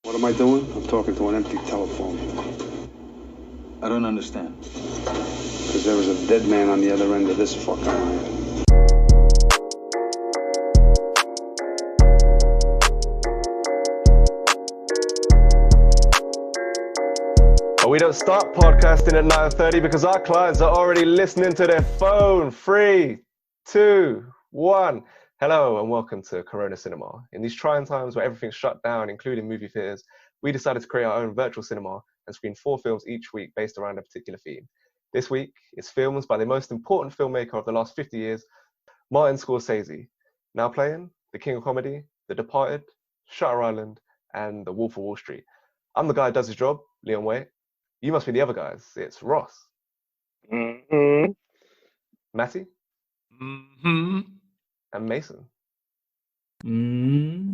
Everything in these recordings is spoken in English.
What am I doing? I'm talking to an empty telephone. I don't understand. Because there was a dead man on the other end of this fucking line. But we don't start podcasting at 9:30 because our clients are already listening to their phone. 3, 2, 1. Hello and welcome to Corona Cinema. In these trying times where everything's shut down, including movie theaters, we decided to create our own virtual cinema and screen 4 films each week based around a particular theme. This week, it's films by the most important filmmaker of the last 50 years, Martin Scorsese. Now playing The King of Comedy, The Departed, Shutter Island, and The Wolf of Wall Street. I'm the guy who does his job, Leon Waite. You must be the other guys. It's Ross, Mm-hmm. Matty, Mm-hmm. and Mason. Mm-hmm.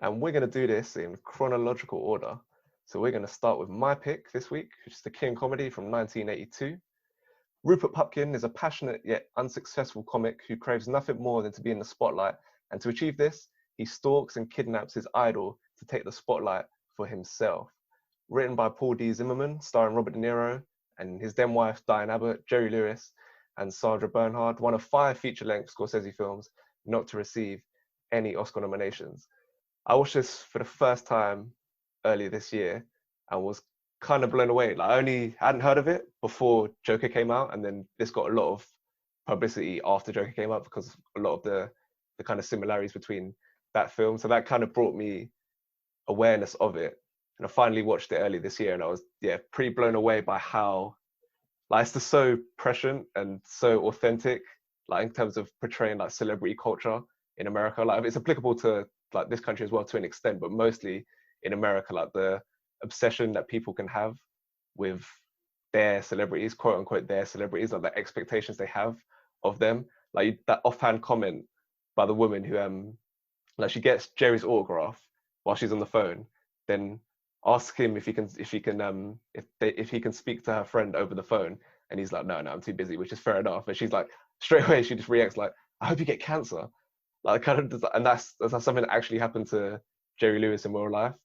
And we're going to do this in chronological order. So we're going to start with my pick this week, which is The King Comedy from 1982. Rupert Pupkin is a passionate yet unsuccessful comic who craves nothing more than to be in the spotlight. And to achieve this, he stalks and kidnaps his idol to take the spotlight for himself. Written by Paul D. Zimmerman, starring Robert De Niro and his then wife Diane Abbott, Jerry Lewis, and Sandra Bernhard, one of 5 feature-length Scorsese films not to receive any Oscar nominations. I watched this for the first time earlier this year and was kind of blown away. Like I hadn't heard of it before Joker came out, and then this got a lot of publicity after Joker came out because a lot of the kind of similarities between that film. So that kind of brought me awareness of it. And I finally watched it early this year, and I was pretty blown away by how like it's just so prescient and so authentic, like in terms of portraying like celebrity culture in America. Like it's applicable to like this country as well to an extent, but mostly in America, like the obsession that people can have with their celebrities, quote unquote their celebrities, like the expectations they have of them. Like that offhand comment by the woman who like she gets Jerry's autograph while she's on the phone, then ask him if he can speak to her friend over the phone, and he's like, no, I'm too busy, which is fair enough. And she's like, straight away, she just reacts like, I hope you get cancer, like kind of, and that's something that actually happened to Jerry Lewis in real life.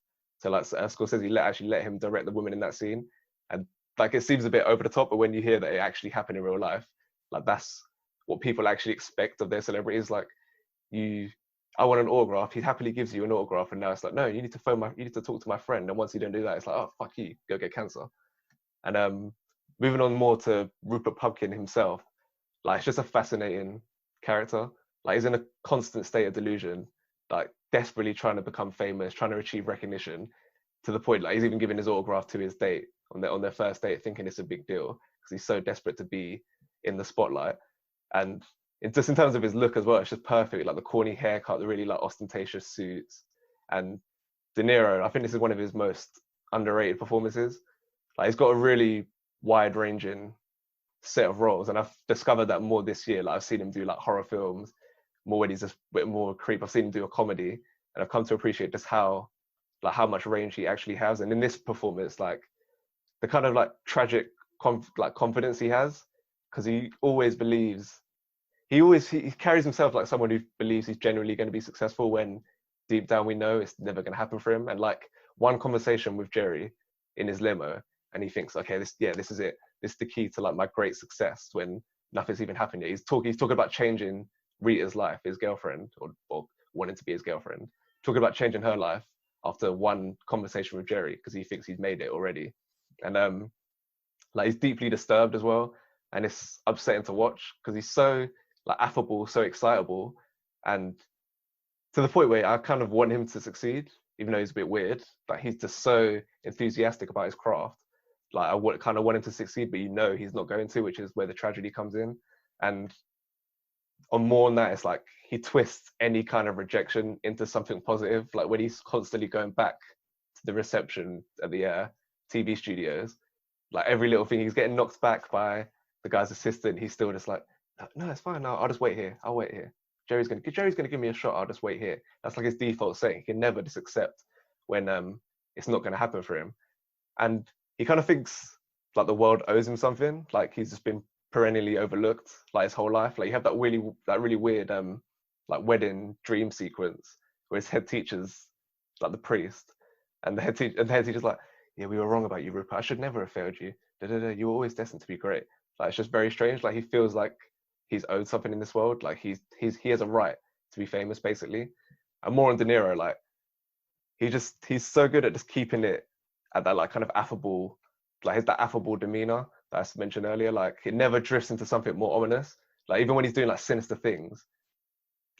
So like Scorsese actually let him direct the woman in that scene, and like it seems a bit over the top, but when you hear that it actually happened in real life, like that's what people actually expect of their celebrities. Like you I want an autograph. He happily gives you an autograph, and now it's like, no, you need to you need to talk to my friend. And once you don't do that, it's like, oh fuck you, go get cancer. And moving on more to Rupert Pupkin himself, like it's just a fascinating character. Like he's in a constant state of delusion, like desperately trying to become famous, trying to achieve recognition, to the point like he's even giving his autograph to his date on their first date, thinking it's a big deal because he's so desperate to be in the spotlight. And just in terms of his look as well, it's just perfect. Like the corny haircut, the really like ostentatious suits, and De Niro. I think this is one of his most underrated performances. Like he's got a really wide-ranging set of roles, and I've discovered that more this year. Like I've seen him do like horror films, more when he's just a bit more creep. I've seen him do a comedy, and I've come to appreciate just how much range he actually has. And in this performance, like the kind of like tragic confidence he has, because he carries himself like someone who believes he's genuinely going to be successful when deep down we know it's never going to happen for him. And like one conversation with Jerry in his limo, and he thinks, okay, this is it. This is the key to like my great success when nothing's even happened yet. He's talking about changing Rita's life, his girlfriend, or wanting to be his girlfriend, talking about changing her life after one conversation with Jerry because he thinks he's made it already. And like he's deeply disturbed as well, and it's upsetting to watch because he's so like affable, so excitable, and to the point where I kind of want him to succeed, even though he's a bit weird. Like he's just so enthusiastic about his craft. Like kind of want him to succeed, but you know he's not going to, which is where the tragedy comes in. And on more than that, it's like he twists any kind of rejection into something positive. Like when he's constantly going back to the reception at the TV studios, like every little thing, he's getting knocked back by the guy's assistant. He's still just like, no, it's fine. No, I'll just wait here. I'll wait here. Jerry's gonna give me a shot. I'll just wait here. That's like his default setting. He can never just accept when it's not gonna happen for him. And he kind of thinks like the world owes him something. Like he's just been perennially overlooked like his whole life. Like you have that really weird like wedding dream sequence where his head teacher's like the priest, And the head teacher's like, yeah, we were wrong about you, Rupert. I should never have failed you. You were always destined to be great. Like, it's just very strange. Like, he feels like he's owed something in this world. Like, he has a right to be famous, basically. And more on De Niro, like, he's so good at just keeping it at that, like, kind of affable, like, that affable demeanor that I mentioned earlier. Like, it never drifts into something more ominous. Like, even when he's doing, like, sinister things,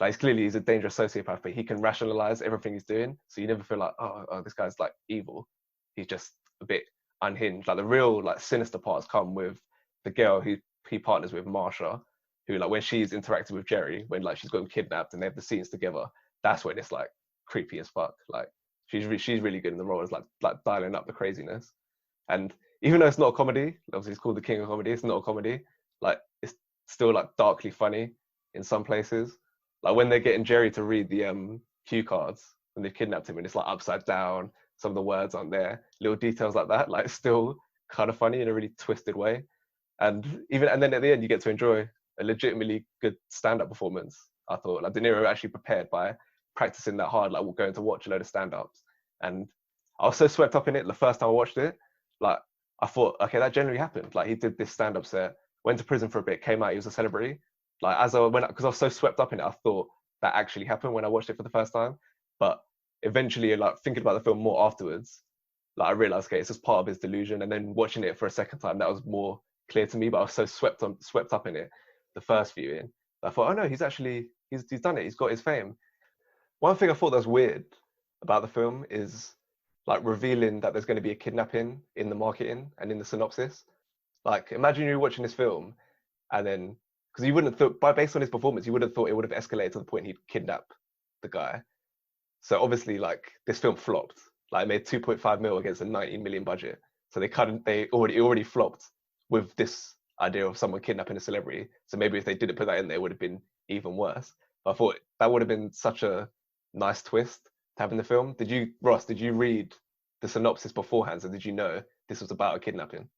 like, he's a dangerous sociopath, but he can rationalize everything he's doing. So you never feel like, oh, this guy's, like, evil. He's just a bit unhinged. Like, the real, like, sinister parts come with the girl who he partners with, Marsha, who, like, when she's interacting with Jerry, when, like, she's got him kidnapped and they have the scenes together, that's when it's, like, creepy as fuck. Like, she's really good in the role as, like dialing up the craziness. And even though it's not a comedy, obviously it's called The King of Comedy, it's not a comedy. Like, it's still, like, darkly funny in some places. Like, when they're getting Jerry to read the cue cards when they've kidnapped him and it's, like, upside down, some of the words aren't there, little details like that, like, still kind of funny in a really twisted way. And then at the end you get to enjoy a legitimately good stand-up performance. I thought, like, De Niro actually prepared by practicing that hard, like, going to watch a load of stand-ups. And I was so swept up in it the first time I watched it. Like, I thought, okay, that generally happened. Like, he did this stand-up set, went to prison for a bit, came out, he was a celebrity. Like, because I was so swept up in it, I thought that actually happened when I watched it for the first time. But eventually, like, thinking about the film more afterwards, like, I realized, okay, it's just part of his delusion. And then watching it for a second time, that was more clear to me. But I was so swept up in it the first viewing, I thought, oh no, he's done it. He's got his fame. One thing I thought that was weird about the film is, like, revealing that there's going to be a kidnapping in the marketing and in the synopsis. Like, imagine you're watching this film and then, because you wouldn't have thought, based on his performance, you would have thought it would have escalated to the point he'd kidnap the guy. So obviously, like, this film flopped. Like, it made 2.5 mil against a 19 million budget. So it already flopped with this idea of someone kidnapping a celebrity. So maybe if they didn't put that in there, it would have been even worse. But I thought that would have been such a nice twist to have in the film. Ross, did you read the synopsis beforehand? So did you know this was about a kidnapping?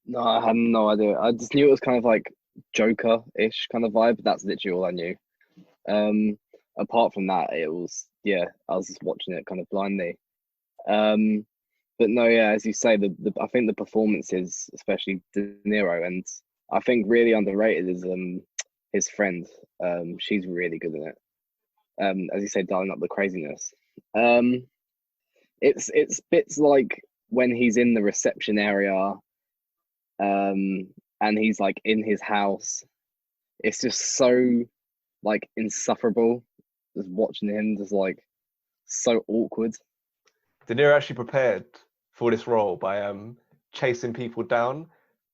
No, I had no idea. I just knew it was kind of like Joker-ish kind of vibe. That's literally all I knew. Apart from that, it was, I was just watching it kind of blindly. But no, as you say, I think the performances, especially De Niro, and I think really underrated is his friend. She's really good in it. As you say, dialing up the craziness. It's bits like when he's in the reception area, and he's like in his house. It's just so, like, insufferable. Just watching him, just like so awkward. De Niro actually prepared for this role by chasing people down,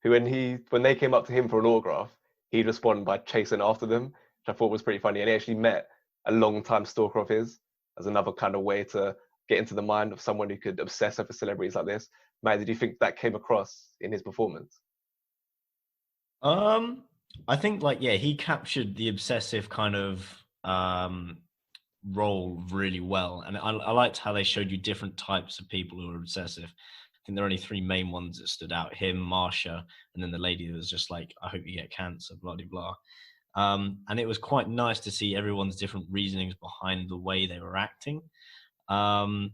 who when they came up to him for an autograph, he'd respond by chasing after them, which I thought was pretty funny. And he actually met a long-time stalker of his as another kind of way to get into the mind of someone who could obsess over celebrities like this. Matt, did you think that came across in his performance? I think, like, he captured the obsessive kind of role really well, and I liked how they showed you different types of people who are obsessive. I think there are only three main ones that stood out: him, Marsha, and then the lady that was just like, I hope you get cancer, blah blah blah. And it was quite nice to see everyone's different reasonings behind the way they were acting. And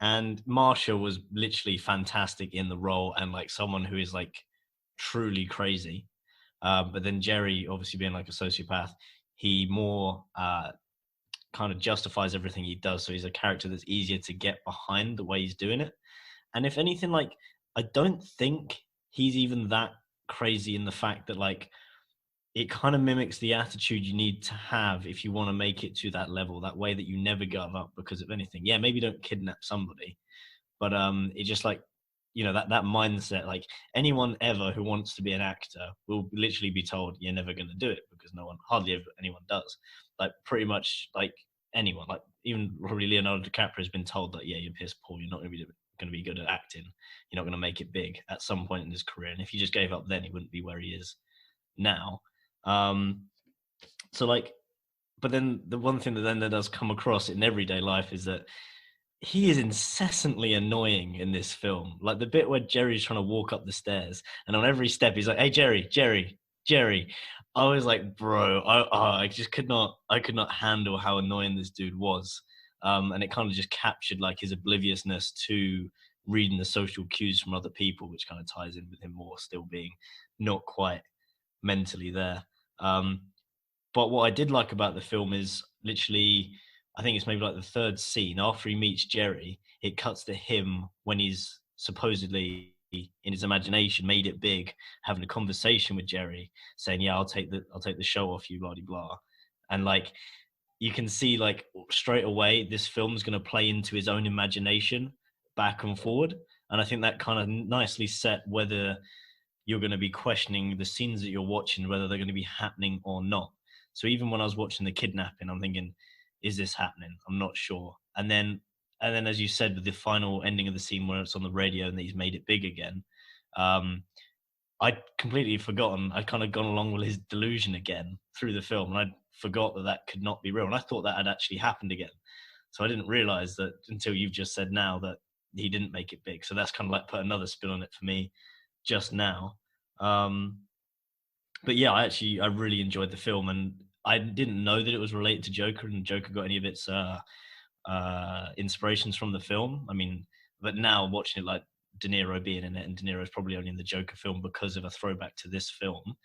Marsha was literally fantastic in the role, and like someone who is like truly crazy. But then Jerry, obviously being like a sociopath, he more kind of justifies everything he does. So he's a character that's easier to get behind the way he's doing it. And if anything, like, I don't think he's even that crazy in the fact that, like, it kind of mimics the attitude you need to have if you want to make it to that level, that way that you never give up because of anything. Yeah, maybe don't kidnap somebody, but it just, like, you know, that mindset, like, anyone ever who wants to be an actor will literally be told you're never going to do it, because hardly ever anyone does. Like, pretty much, like, anyone, like, even probably Leonardo DiCaprio has been told that, you're piss poor, you're not going to be good at acting, you're not going to make it big at some point in his career. And if he just gave up then, he wouldn't be where he is now. So, like, but then the one thing that does come across in everyday life is that he is incessantly annoying in this film. Like, the bit where Jerry's trying to walk up the stairs, and on every step he's like, hey, Jerry. I was like, bro, I could not handle how annoying this dude was. And it kind of just captured like his obliviousness to reading the social cues from other people, which kind of ties in with him more still being not quite mentally there. But what I did like about the film is literally, I think it's maybe like the third scene after he meets Jerry, it cuts to him when he's supposedly in his imagination made it big, having a conversation with Jerry, saying, "Yeah, I'll take the show off you, blah blah blah," and like you can see like straight away this film's going to play into his own imagination back and forward, and I think that kind of nicely set whether you're going to be questioning the scenes that you're watching, whether they're going to be happening or not. So even when I was watching the kidnapping, I'm thinking, is this happening? I'm not sure. And then as you said, with the final ending of the scene where it's on the radio and that he's made it big again, I'd completely forgotten. I'd kind of gone along with his delusion again through the film, and I'd forgot that that could not be real. And I thought that had actually happened again. So I didn't realize that until you've just said now that he didn't make it big. So that's kind of like put another spin on it for me just now. But yeah, I really enjoyed the film, and I didn't know that it was related to Joker, and Joker got any of its inspirations from the film. I mean, but now watching it, like De Niro being in it, and De Niro's probably only in the Joker film because of a throwback to this film.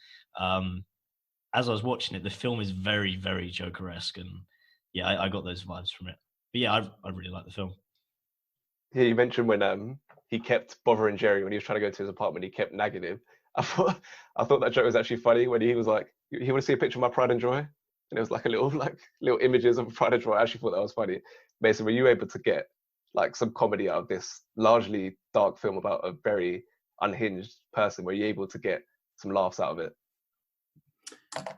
As I was watching it, the film is very, very Joker-esque, and yeah, I got those vibes from it. But yeah, I really like the film. Yeah, you mentioned when he kept bothering Jerry when he was trying to go to his apartment. He kept nagging him. I thought that joke was actually funny when he was like, "You want to see a picture of my pride and joy?" And it was like little images of pride and joy. I actually thought that was funny. Mason, were you able to get like some comedy out of this largely dark film about a very unhinged person? Were you able to get some laughs out of it?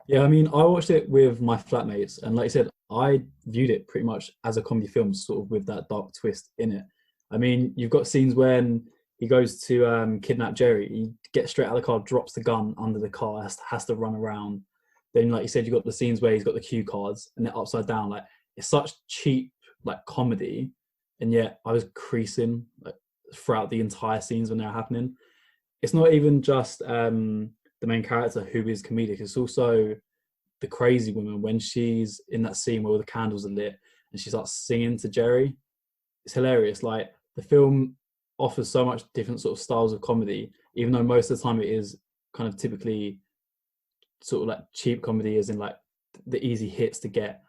Yeah, I mean, I watched it with my flatmates, and like I said, I viewed it pretty much as a comedy film, sort of with that dark twist in it. I mean, you've got scenes when he goes to kidnap Jerry. He gets straight out of the car, drops the gun under the car, has to run around. Then, like you said, you've got the scenes where he's got the cue cards and they're upside down. Like, it's such cheap like comedy, and yet I was creasing like throughout the entire scenes when they're happening. It's not even just the main character who is comedic. It's also the crazy woman when she's in that scene where all the candles are lit and she starts singing to Jerry. It's hilarious. Like, the film offers so much different sort of styles of comedy, even though most of the time it is kind of typically sort of like cheap comedy, as in like the easy hits to get.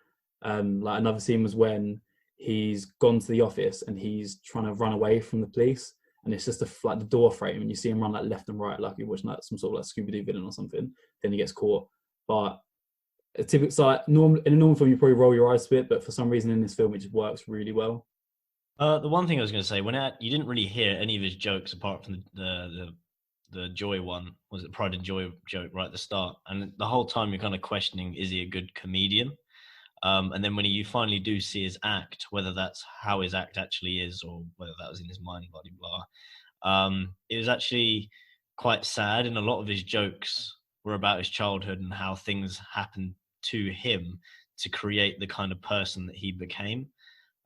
Like another scene was when he's gone to the office and he's trying to run away from the police, and it's just like the door frame, and you see him run like left and right, like you're watching like some sort of like Scooby-Doo villain or something. Then he gets caught. But typically, so like in a normal film, you probably roll your eyes to it, but for some reason in this film, it just works really well. The one thing I was going to say, you didn't really hear any of his jokes apart from the joy one, was it Pride and Joy joke right at the start, and the whole time you're kind of questioning, is he a good comedian? And then when you finally do see his act, whether that's how his act actually is or whether that was in his mind, blah blah blah, it was actually quite sad, and a lot of his jokes were about his childhood and how things happened to him to create the kind of person that he became.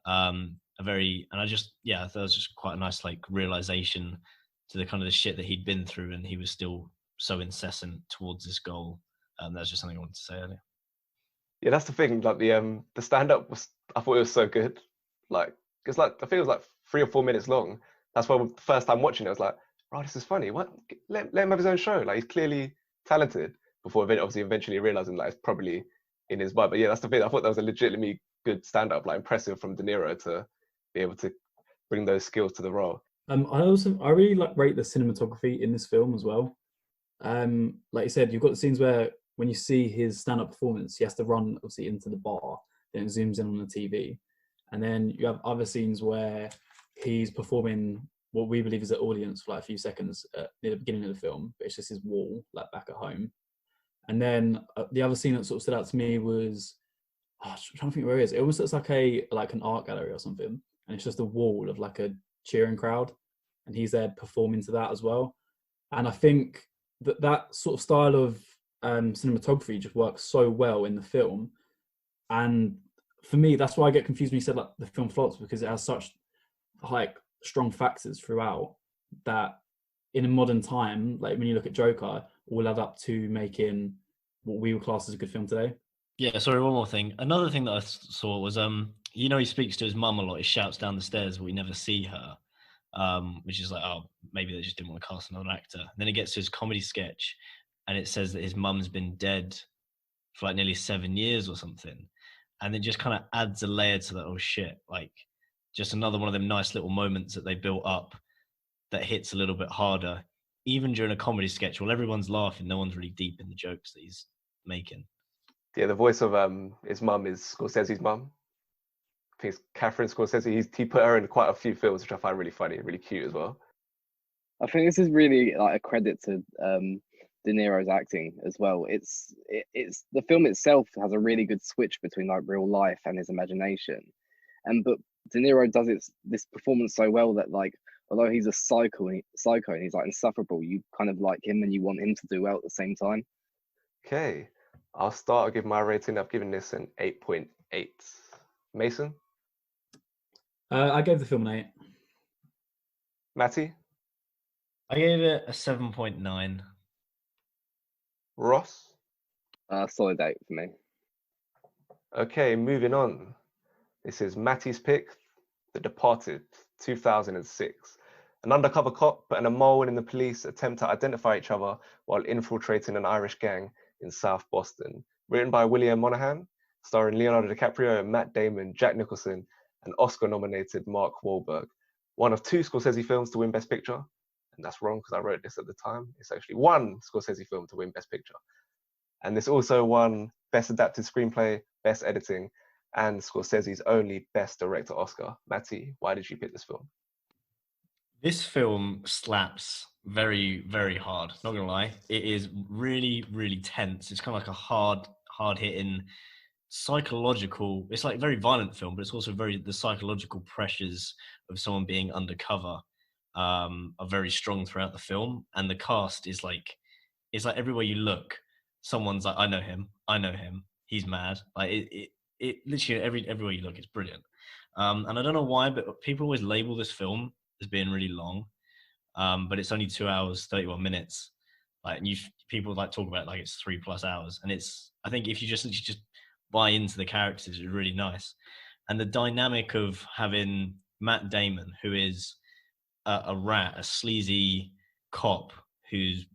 I thought it was just quite a nice like realization to the kind of the shit that he'd been through, and he was still so incessant towards this goal. That's just something I wanted to say earlier. Yeah, that's the thing. Like the stand-up was, I thought it was so good. Like, it's like, I think it was like 3 or 4 minutes long. That's why the first time watching it, I was like, "Oh, this is funny. What? Let him have his own show. Like, he's clearly talented." Before eventually realizing that it's probably in his vibe. But yeah, that's the thing. I thought that was a legitimately good stand-up, like impressive from De Niro to be able to bring those skills to the role. I really like rate the cinematography in this film as well. Like you said, you've got the scenes where when you see his stand-up performance, he has to run obviously into the bar, then it zooms in on the TV, and then you have other scenes where he's performing what we believe is an audience for like a few seconds near the beginning of the film, but it's just his wall, like back at home. And then the other scene that sort of stood out to me was, I'm trying to think where it is. It almost looks like an art gallery or something, and it's just a wall of like a cheering crowd, and he's there performing to that as well. And I think that sort of style of cinematography just works so well in the film. And for me, that's why I get confused when you said like the film flops, because it has such like strong factors throughout that in a modern time, like when you look at Joker, will add up to making what we would class as a good film today. Yeah, sorry, one more thing. Another thing that I saw was you know, he speaks to his mum a lot. He shouts down the stairs, but we never see her. Which is like, oh, maybe they just didn't want to cast another actor. And then he gets to his comedy sketch, and it says that his mum's been dead for like nearly 7 years or something, and it just kind of adds a layer to that. Oh shit! Like, just another one of them nice little moments that they built up that hits a little bit harder, even during a comedy sketch. While everyone's laughing, no one's really deep in the jokes that he's making. Yeah, the voice of his mum is Scorsese's mum. I think it's Catherine Scorsese. He put her in quite a few films, which I find really funny, really cute as well. I think this is really like a credit to De Niro's acting as well. It's the film itself has a really good switch between like real life and his imagination, but De Niro does this performance so well that like although he's a psycho and he's like insufferable, you kind of like him and you want him to do well at the same time. Okay, I'll start. I'll give my rating. I've given this an 8.8. Mason? I gave the film an 8. Matty? I gave it a 7.9. Ross? Solid 8 for me. Okay, moving on. This is Matty's pick, The Departed, 2006. An undercover cop and a mole in the police attempt to identify each other while infiltrating an Irish gang in South Boston. Written by William Monahan, starring Leonardo DiCaprio, Matt Damon, Jack Nicholson, and Oscar-nominated Mark Wahlberg. One of 2 Scorsese films to win Best Picture. And that's wrong because I wrote this at the time. It's actually 1 Scorsese film to win Best Picture. And this also won Best Adapted Screenplay, Best Editing, and Scorsese's only Best Director Oscar. Matty, why did you pick this film? This film slaps very, very hard. Not gonna lie, it is really, really tense. It's kind of like a hard-hitting psychological. It's like a very violent film, but it's also the psychological pressures of someone being undercover are very strong throughout the film, and the cast is like, it's like everywhere you look, someone's like, I know him, he's mad. Like it literally everywhere you look, it's brilliant. And I don't know why, but people always label this film as being really long, but it's only 2 hours 31 minutes. Like, and people like talk about it like it's 3+ hours, and it's, I think if you just buy into the characters, it's really nice. And the dynamic of having Matt Damon, who is a rat, a sleazy cop who's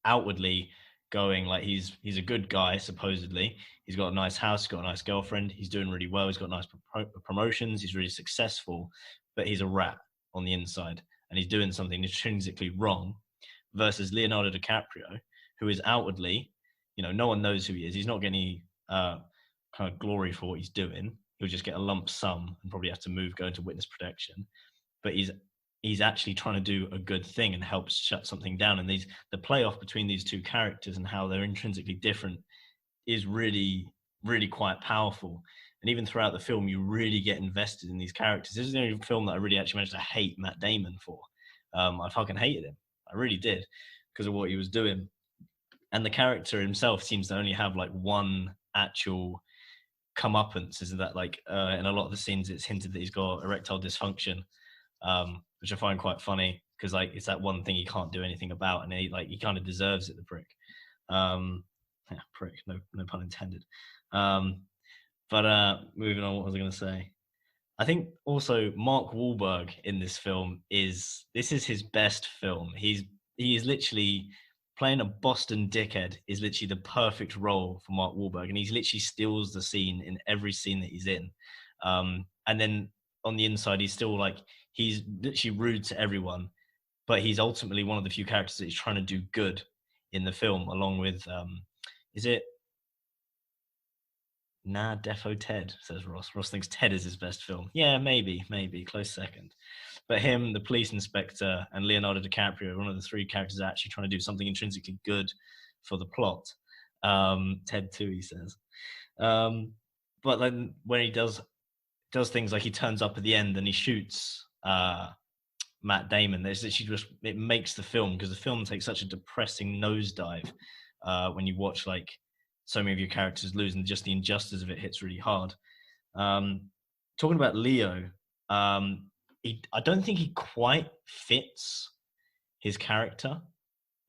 outwardly going like he's a good guy supposedly. He's got a nice house, he's got a nice girlfriend, he's doing really well, he's got nice promotions, he's really successful, but he's a rat on the inside and he's doing something intrinsically wrong. Versus Leonardo DiCaprio, who is outwardly, you know, no one knows who he is. He's not getting any kind of glory for what he's doing. He'll just get a lump sum and probably have to go into witness protection. But he's actually trying to do a good thing and help shut something down. And the playoff between these 2 characters and how they're intrinsically different is really, really quite powerful. And even throughout the film, you really get invested in these characters. This is the only film that I really actually managed to hate Matt Damon for. I fucking hated him. I really did, because of what he was doing. And the character himself seems to only have like one actual comeuppance, is that like in a lot of the scenes it's hinted that he's got erectile dysfunction, which I find quite funny because like it's that one thing he can't do anything about, and he kind of deserves it, the prick. Yeah, prick, no pun intended. But moving on, what was I going to say? I think also Mark Wahlberg in this film this is his best film. He is literally playing a Boston dickhead is literally the perfect role for Mark Wahlberg, and he literally steals the scene in every scene that he's in. And then on the inside, he's still like, he's literally rude to everyone, but he's ultimately one of the few characters that he's trying to do good in the film, along with is it Nah, defo Ted, says Ross. Ross thinks Ted is his best film. Yeah, maybe, close second. But him, the police inspector, and Leonardo DiCaprio, one of the 3 characters actually trying to do something intrinsically good for the plot. Ted too, he says. But then when he does things like he turns up at the end and he shoots Matt Damon, there's literally just, it makes the film, because the film takes such a depressing nosedive when you watch like so many of your characters lose, and just the injustice of it hits really hard. Talking about Leo, I don't think he quite fits his character.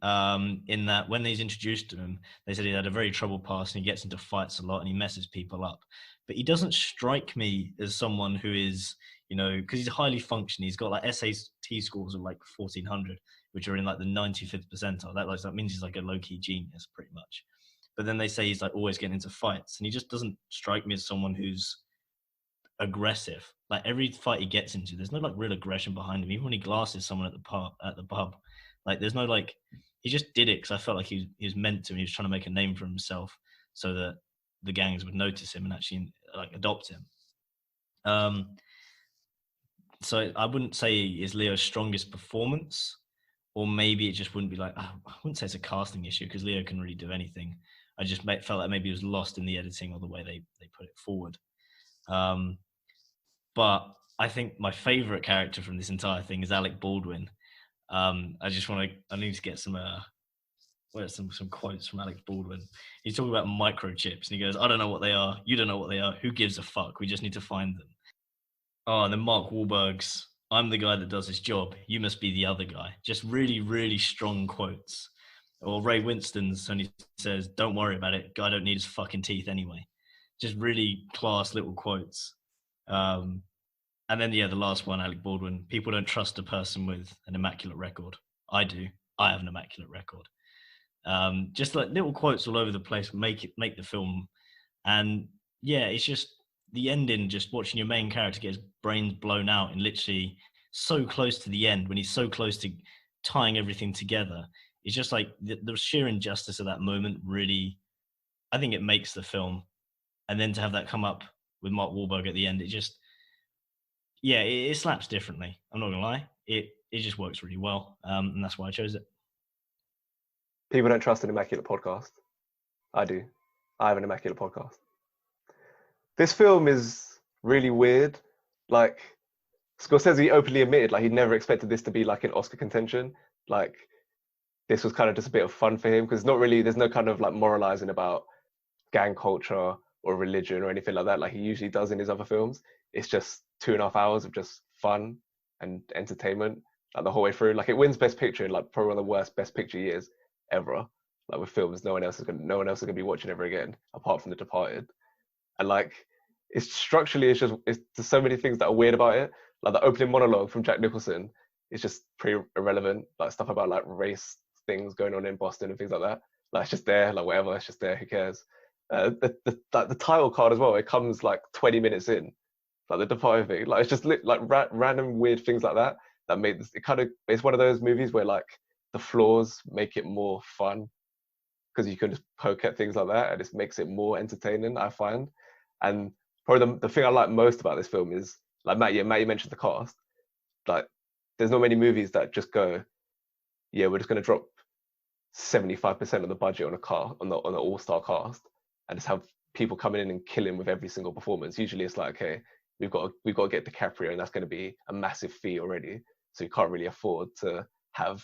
In that when he's introduced to him, they said he had a very troubled past and he gets into fights a lot and he messes people up. But he doesn't strike me as someone who is, because he's highly functioning. He's got like SAT scores of like 1400, which are in like the 95th percentile. That means he's like a low-key genius, pretty much. But then they say he's like always getting into fights, and he just doesn't strike me as someone who's aggressive. Like every fight he gets into, there's no like real aggression behind him. Even when he glasses someone at the pub, like there's no like, he just did it because I felt like he was meant to. And he was trying to make a name for himself so that the gangs would notice him and actually like adopt him. So I wouldn't say is Leo's strongest performance, or maybe it just wouldn't be like, I wouldn't say it's a casting issue because Leo can really do anything. I just felt like maybe he was lost in the editing or the way they put it forward. But I think my favorite character from this entire thing is Alec Baldwin. I need to get some quotes from Alec Baldwin. He's talking about microchips and he goes, I don't know what they are. You don't know what they are. Who gives a fuck? We just need to find them. Oh, and then Mark Wahlberg's, I'm the guy that does his job. You must be the other guy. Just really, really strong quotes. Or Ray Winston's when he says, don't worry about it. Guy don't need his fucking teeth anyway. Just really class little quotes. And then, the last one, Alec Baldwin. People don't trust a person with an immaculate record. I do. I have an immaculate record. Just like little quotes all over the place make the film. And yeah, it's just the ending, just watching your main character get his brains blown out and literally so close to the end when he's so close to tying everything together. It's just like the sheer injustice of that moment really, I think it makes the film. And then to have that come up with Mark Wahlberg at the end, it just, it slaps differently. I'm not gonna lie. It just works really well. And that's why I chose it. People don't trust an immaculate podcast. I do. I have an immaculate podcast. This film is really weird. Like, Scorsese openly admitted, like, he never expected this to be like an Oscar contention. Like, this was kind of just a bit of fun for him because there's no kind of like moralizing about gang culture or religion or anything like that, like he usually does in his other films. It's just 2.5 hours of just fun and entertainment, like the whole way through. Like, it wins Best Picture in like probably one of the worst Best Picture years ever. Like, with films no one else is gonna be watching ever again, apart from The Departed. And like, it's structurally, there's so many things that are weird about it. Like the opening monologue from Jack Nicholson is just pretty irrelevant. Like stuff about like race things going on in Boston and things like that. Like, it's just there, like whatever, it's just there, who cares? The title card as well, it comes like 20 minutes in, like the Departed thing. Like, it's just like random weird things like that made this, it's one of those movies where like the flaws make it more fun because you can just poke at things like that and it makes it more entertaining, I find. And probably the thing I like most about this film is, like Matt, you mentioned the cast. Like, there's not many movies that just go, we're just going to drop 75% of the budget on an all-star cast and just have people coming in and killing with every single performance. Usually it's like, okay, we've got to get DiCaprio and that's going to be a massive fee already, so you can't really afford to have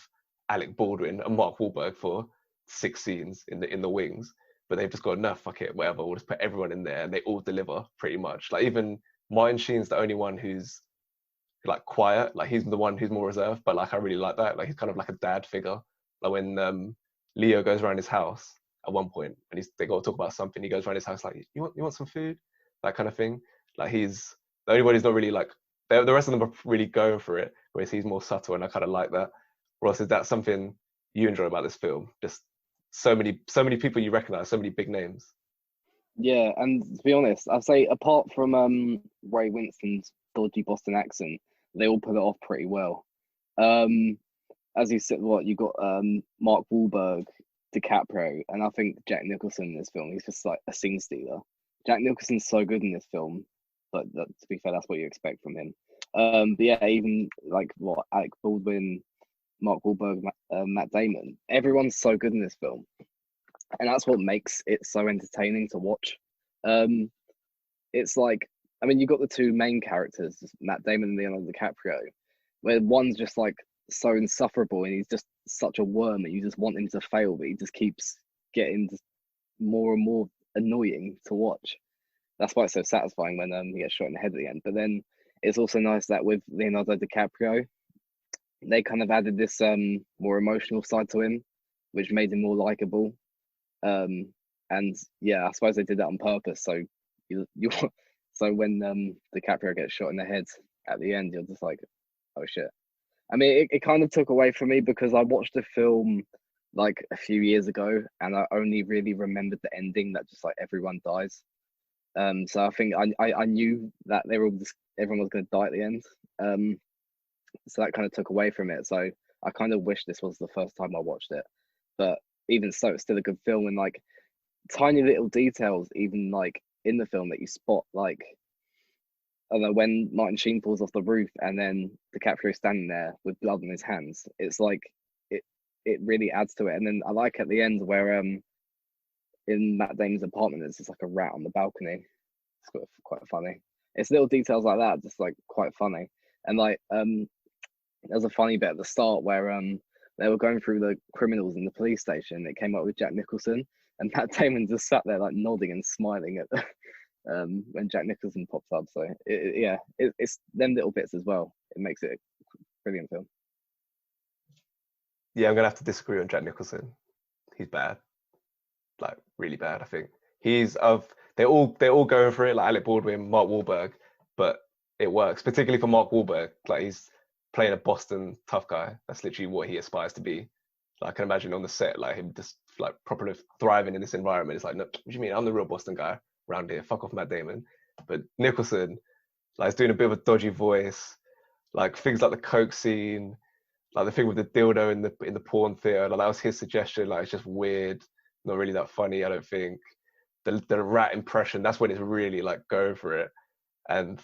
Alec Baldwin and Mark Wahlberg for 6 scenes in the wings. But they've just got enough, fuck it, whatever, we'll just put everyone in there and they all deliver pretty much. Like, even Martin Sheen's the only one who's like quiet, like he's the one who's more reserved, but like I really like that. Like, he's kind of like a dad figure. Like when Leo goes around his house at one point and they got to talk about something, he goes around his house like, you want some food? That kind of thing. Like, he's the only one who's not really like, the rest of them are really going for it, whereas he's more subtle, and I kind of like that. Ross, is that something you enjoy about this film? Just so many people you recognize, so many big names. Yeah, and to be honest, I'd say apart from Ray Winston's dodgy Boston accent, they all put it off pretty well. As you said, you got Mark Wahlberg, DiCaprio, and I think Jack Nicholson in this film. He's just like a scene stealer. Jack Nicholson's so good in this film, but to be fair, that's what you expect from him. But yeah, even like Alec Baldwin, Mark Wahlberg, Matt Damon, everyone's so good in this film, and that's what makes it so entertaining to watch. It's like, I mean, you got the two main characters, Matt Damon and Leonardo DiCaprio, where one's just like so insufferable and he's just such a worm and you just want him to fail, but he just keeps getting more and more annoying to watch. That's why it's so satisfying when he gets shot in the head at the end. But then it's also nice that with Leonardo DiCaprio, they kind of added this more emotional side to him. which made him more likable. And yeah, I suppose they did that on purpose. So you so when DiCaprio gets shot in the head at the end, you're just like, oh shit. I mean, it kind of took away from me because I watched the film like a few years ago, and I only really remembered the ending that just like everyone dies. So I think I knew that they were all everyone was going to die at the end. So that kind of took away from it. So I kind of wish this was the first time I watched it, but even so, it's still a good film, and like tiny little details, even like in the film that you spot, like I don't know, when Martin Sheen falls off the roof and then DiCaprio standing there with blood on his hands. It's like it really adds to it. And then I like at the end where in Matt Damon's apartment there's just like a rat on the balcony. It's quite funny. It's little details like that, just like quite funny. And like there's a funny bit at the start where they were going through the criminals in the police station. It came up with Jack Nicholson, and Matt Damon just sat there like nodding and smiling at when Jack Nicholson pops up. So it's them little bits as well. It makes it a brilliant film. Yeah, I'm gonna have to disagree on Jack Nicholson. He's bad, like really bad. I think they're all going for it, like Alec Baldwin, Mark Wahlberg, but it works, particularly for Mark Wahlberg. Like he's playing a Boston tough guy. That's literally what he aspires to be. Like, I can imagine on the set, like him just like properly thriving in this environment. It's like, no, what do you mean? I'm the real Boston guy around here. Fuck off, Matt Damon. But Nicholson, like, is doing a bit of a dodgy voice. Like things like the Coke scene, like the thing with the dildo in the porn theater. Like that was his suggestion. Like it's just weird, not really that funny. I don't think the rat impression. That's when it's really like going for it. And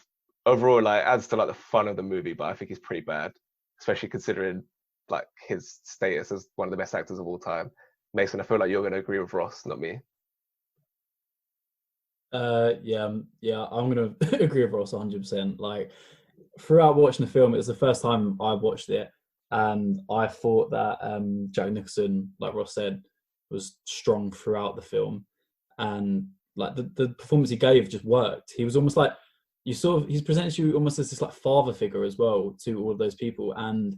overall, like adds to like the fun of the movie. But I think he's pretty bad, especially considering like his status as one of the best actors of all time. Mason, I feel like you're going to agree with Ross, not me. Yeah, I'm gonna agree with Ross 100%. Like throughout watching the film, it was the first time I watched it, and I thought that Jack Nicholson, like Ross said, was strong throughout the film, and like the performance he gave just worked. He was almost like he's presented you almost as this like father figure as well to all of those people, and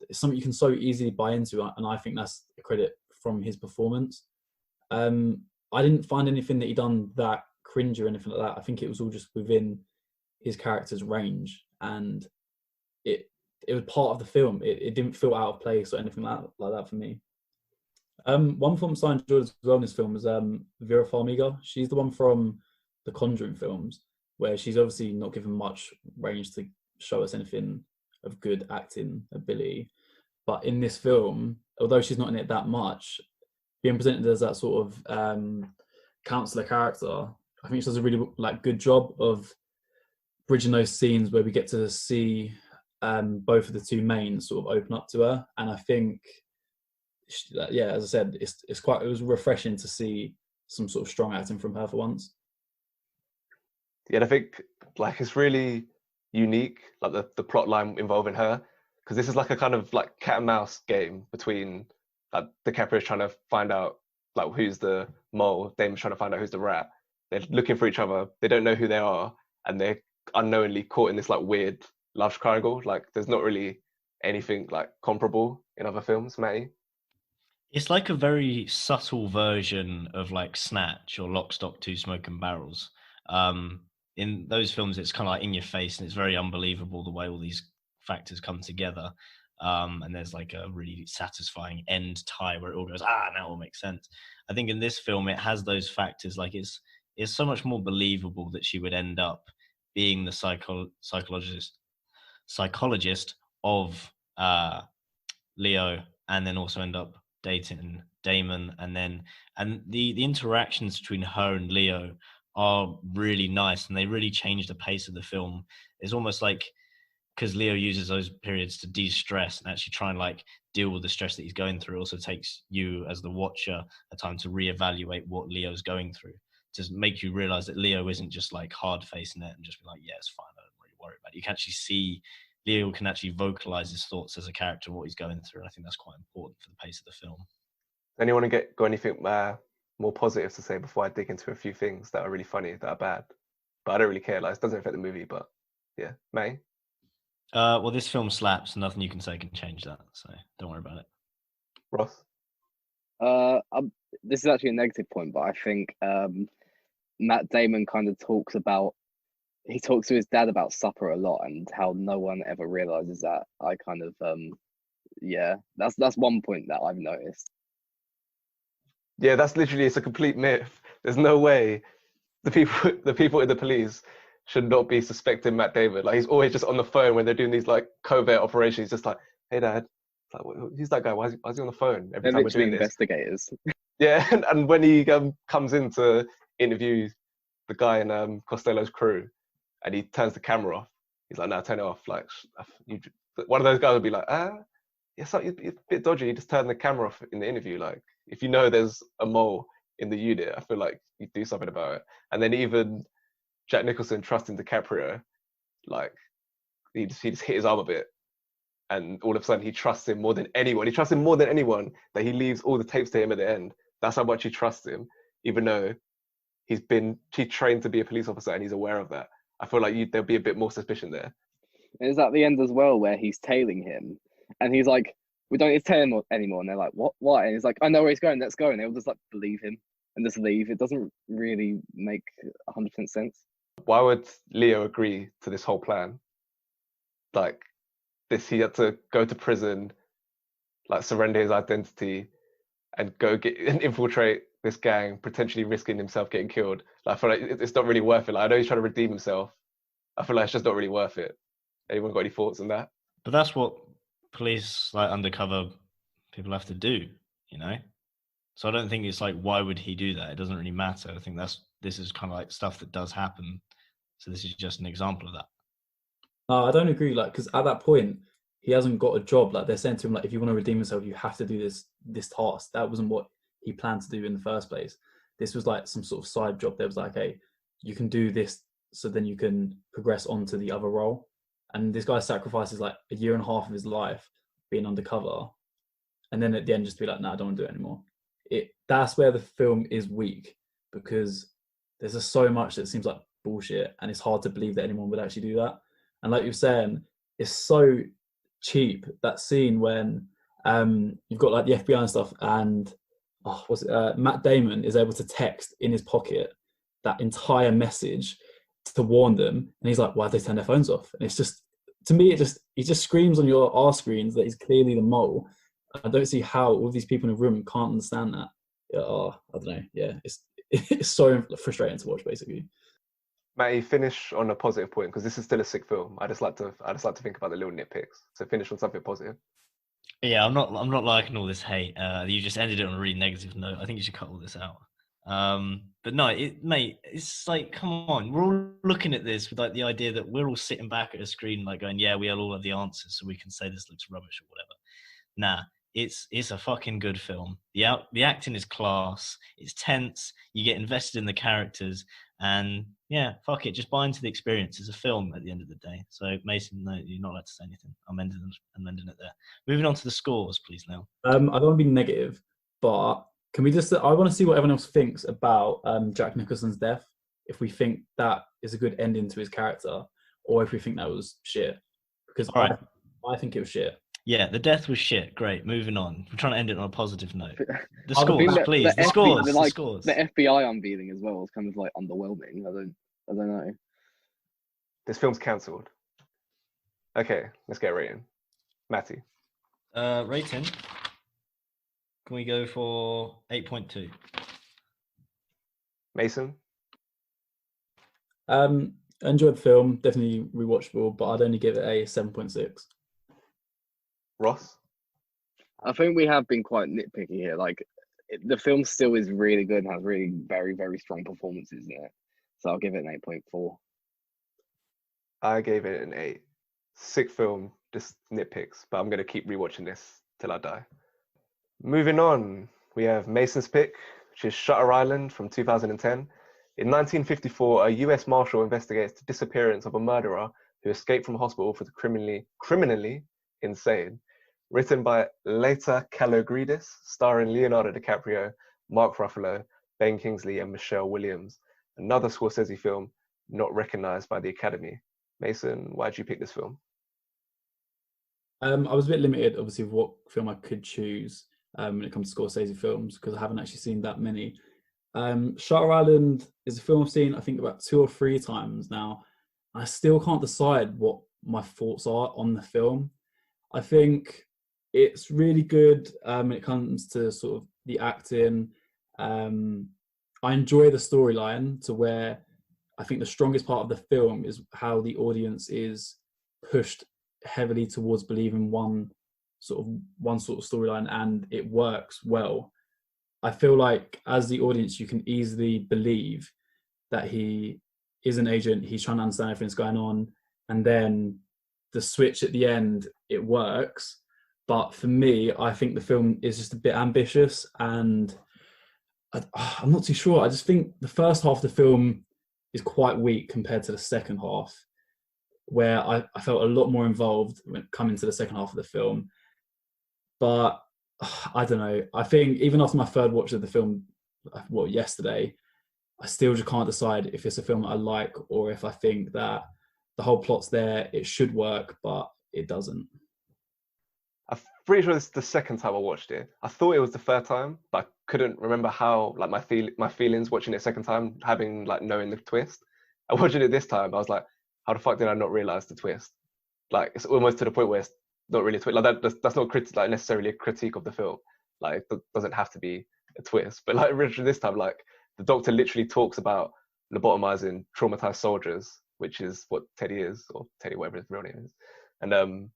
it's something you can so easily buy into, and I think that's a credit from his performance. I didn't find anything that he done that cringe or anything like that. I think it was all just within his character's range, and it was part of the film. It didn't feel out of place or anything like that for me. One performance I enjoyed as well in this film was Vera Farmiga. She's the one from the Conjuring films, where she's obviously not given much range to show us anything of good acting ability. But in this film, although she's not in it that much, being presented as that sort of counselor character, I think she does a really like good job of bridging those scenes where we get to see both of the two mains sort of open up to her. And I think, yeah, as I said, it was refreshing to see some sort of strong acting from her for once. Yeah, and I think like it's really unique, like the plot line involving her, because this is like a kind of like cat and mouse game between like DiCaprio's trying to find out like who's the mole, Damon's trying to find out who's the rat. They're looking for each other. They don't know who they are, and they're unknowingly caught in this like weird love triangle. Like there's not really anything like comparable in other films, Matty. It's like a very subtle version of like Snatch or Lock, Stock, Two Smoking Barrels. In those films, it's kind of like in your face, and it's very unbelievable the way all these factors come together. And there's like a really satisfying end tie where it all goes, now it all makes sense. I think in this film, it has those factors. Like it's so much more believable that she would end up being the psychologist of Leo, and then also end up dating Damon, and the interactions between her and Leo are really nice, and they really change the pace of the film. It's almost like, because Leo uses those periods to de-stress and actually try and like deal with the stress that he's going through. It also takes you as the watcher a time to reevaluate what Leo's going through, to make you realize that Leo isn't just like hard facing it and just be like, yeah, it's fine, I don't really worry about it. You can actually see Leo can actually vocalize his thoughts as a character, what he's going through. And I think that's quite important for the pace of the film. Anyone got anything more positive to say before I dig into a few things that are really funny, that are bad? But I don't really care. Like, it doesn't affect the movie, but yeah. May? Well, this film slaps. Nothing you can say can change that. So don't worry about it. Ross? This is actually a negative point, but I think Matt Damon kind of talks to his dad about supper a lot and how no one ever realizes that. I kind of yeah, that's one point that I've noticed. Yeah, that's literally, it's a complete myth. There's no way the people in the police should not be suspecting Matt Damon. Like, he's always just on the phone when they're doing these like covert operations. He's just like, hey dad, it's like, who's that guy? Why is he on the phone every They're time we're literally doing this? investigators. Yeah, and when he comes in to interview the guy in Costello's crew, and he turns the camera off, he's like, no, turn it off. Like, one of those guys would be like, yeah, so you're a bit dodgy. You just turn the camera off in the interview. Like, if you know there's a mole in the unit, I feel like you do something about it. And then even Jack Nicholson trusting DiCaprio, like, he just hit his arm a bit, and all of a sudden he trusts him more than anyone. He trusts him more than anyone that he leaves all the tapes to him at the end. That's how much he trusts him, even though he's trained to be a police officer and he's aware of that. I feel like there'll be a bit more suspicion there. And it's at the end as well where he's tailing him, and he's like, "We don't need to tail him anymore." And they're like, "What? Why?" And he's like, "I know where he's going. Let's go." And they'll just like believe him and just leave. It doesn't really make 100% sense. Why would Leo agree to this whole plan? Like, he had to go to prison, like surrender his identity, and go and infiltrate this gang, potentially risking himself getting killed. Like, I feel like it's not really worth it. Like, I know he's trying to redeem himself. I feel like it's just not really worth it. Anyone got any thoughts on that? But that's what police, like undercover people, have to do, you know? So I don't think it's like, why would he do that? It doesn't really matter. I think this is kind of like stuff that does happen. So this is just an example of that. No, I don't agree. Like, because at that point, he hasn't got a job. Like, they're saying to him, like, if you want to redeem yourself, you have to do this task. That wasn't what he planned to do in the first place. This was like some sort of side job. There was like, hey, you can do this, so then you can progress on to the other role. And this guy sacrifices like a year and a half of his life being undercover, and then at the end just be like, "No, I don't want to do it anymore." That's where the film is weak, because there's just so much that seems like bullshit, and it's hard to believe that anyone would actually do that. And like you're saying, it's so cheap, that scene when you've got like the FBI and stuff, and Matt Damon is able to text in his pocket that entire message to warn them, and he's like, why'd they turn their phones off? And it's just, to me, he just screams on your R screens that he's clearly the mole. I don't see how all these people in the room can't understand that. I don't know. Yeah, it's so frustrating to watch, basically. Matty, finish on a positive point, because this is still a sick film. I just like to think about the little nitpicks. So finish on something positive. Yeah, I'm not liking all this hate. You just ended it on a really negative note. I think you should cut all this out. But no, mate, it's like, come on, we're all looking at this with like the idea that we're all sitting back at a screen, like going, yeah, we all have the answers, so we can say this looks rubbish or whatever. Nah, it's a fucking good film. The acting is class. It's tense. You get invested in the characters, and yeah, fuck it, just buy into the experience. It's a film at the end of the day. So Mason, no, you're not allowed to say anything. I'm ending it there. Moving on to the scores, please. Now, I don't want to be negative, but can we just? I want to see what everyone else thinks about Jack Nicholson's death. If we think that is a good ending to his character, or if we think that was shit. Because right. I think it was shit. Yeah, the death was shit. Great, moving on. We're trying to end it on a positive note. The I scores, think please. The scores. The scores. The FBI unveiling as well was kind of like underwhelming. I don't know. This film's cancelled. Okay, let's get a rating. Matty. Rating. Can we go for 8.2? Mason. I enjoyed the film, definitely rewatchable, but I'd only give it a 7.6. Ross. I think we have been quite nitpicky here. Like, the film still is really good and has really very, very strong performances in it. So I'll give it an 8.4. I gave it an 8. Sick film, just nitpicks, but I'm going to keep rewatching this till I die. Moving on, we have Mason's pick, which is Shutter Island from 2010. In 1954, a US Marshal investigates the disappearance of a murderer who escaped from hospital for the criminally insane. Written by Leta Kalogridis, starring Leonardo DiCaprio, Mark Ruffalo, Ben Kingsley, and Michelle Williams. Another Scorsese film not recognized by the Academy. Mason, why did you pick this film? I was a bit limited, obviously, of what film I could choose. when it comes to Scorsese films, because I haven't actually seen that many. Shutter Island is a film I've seen, I think, about 2 or 3 times now. I still can't decide what my thoughts are on the film. I think it's really good when it comes to sort of the acting. I enjoy the storyline to where I think the strongest part of the film is how the audience is pushed heavily towards believing one sort of storyline, and it works well. I feel like as the audience, you can easily believe that he is an agent. He's trying to understand everything that's going on, and then the switch at the end, it works. But for me, I think the film is just a bit ambitious, and I'm not too sure. I just think the first half of the film is quite weak compared to the second half, where I felt a lot more involved when coming to the second half of the film. But I don't know. I think even after my third watch of the film, yesterday, I still just can't decide if it's a film that I like or if I think that the whole plot's there, it should work, but it doesn't. I'm pretty sure this is the second time I watched it. I thought it was the third time, but I couldn't remember how, like, my feelings watching it second time, having, like, knowing the twist. I watching it this time, I was like, how the fuck did I not realize the twist? Like, it's almost to the point where it's not really a twist. Like, that's not like necessarily a critique of the film. Like, it doesn't have to be a twist. But like, Richard, this time, like, the doctor literally talks about lobotomizing traumatized soldiers, which is what Teddy is, or Teddy, whatever his real name is. And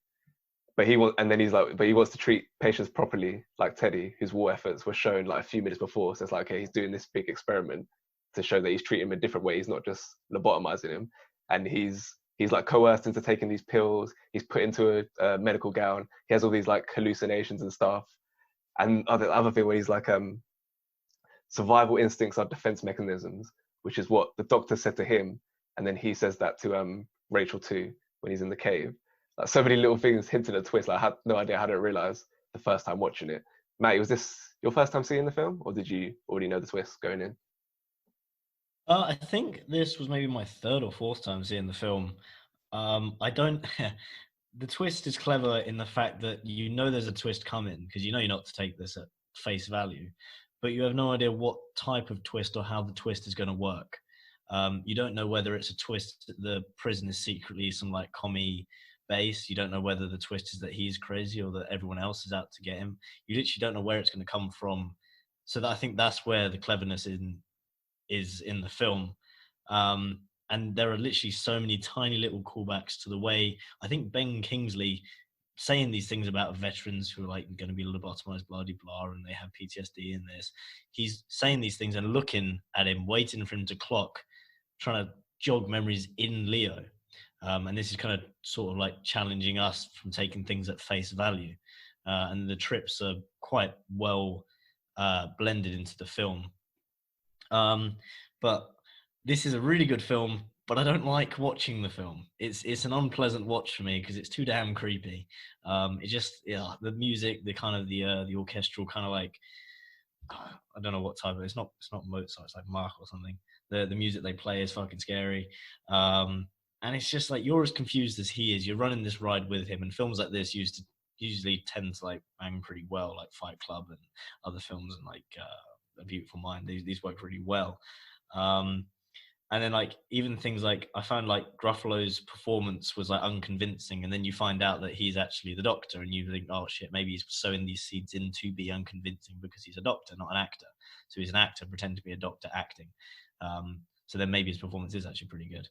but he wants to treat patients properly, like Teddy, whose war efforts were shown like a few minutes before. So it's like, okay, he's doing this big experiment to show that he's treating him a different way. He's not just lobotomizing him, and he's like coerced into taking these pills. He's put into a medical gown. He has all these like hallucinations and stuff. And other thing where he's like, survival instincts are defense mechanisms, which is what the doctor said to him, and then he says that to Rachel too when he's in the cave. Like, so many little things hinting at a twist. Like, I had no idea how to realize the first time watching it. Matty, was this your first time seeing the film, or did you already know the twist going in? I think this was maybe my third or fourth time seeing the film. I don't. The twist is clever in the fact that you know there's a twist coming because you know you're not to take this at face value, but you have no idea what type of twist or how the twist is going to work. You don't know whether it's a twist that the prison is secretly some like commie base. You don't know whether the twist is that he's crazy or that everyone else is out to get him. You literally don't know where it's going to come from. So I think that's where the cleverness is in the film. And there are literally so many tiny little callbacks to the way I think Ben Kingsley saying these things about veterans who are like going to be lobotomized, blah, blah, blah, and they have PTSD in this. He's saying these things and looking at him, waiting for him to clock, trying to jog memories in Leo. And this is kind of sort of like challenging us from taking things at face value. And the trips are quite well blended into the film. But this is a really good film, but I don't like watching the film. It's an unpleasant watch for me because it's too damn creepy. It just, the music, the kind of the orchestral kind of like, I don't know what type of, it's not Mozart, it's like Mach or something. The music they play is fucking scary. And it's just like, you're as confused as he is. You're running this ride with him, and films like this usually tend to like bang pretty well, like Fight Club and other films, and like A Beautiful Mind. These work really well. And then like even things like, I found like Gruffalo's performance was like unconvincing, and then you find out that he's actually the doctor, and you think, oh shit, maybe he's sowing these seeds in to be unconvincing because he's a doctor, not an actor. So he's an actor pretending to be a doctor acting. So then maybe his performance is actually pretty good.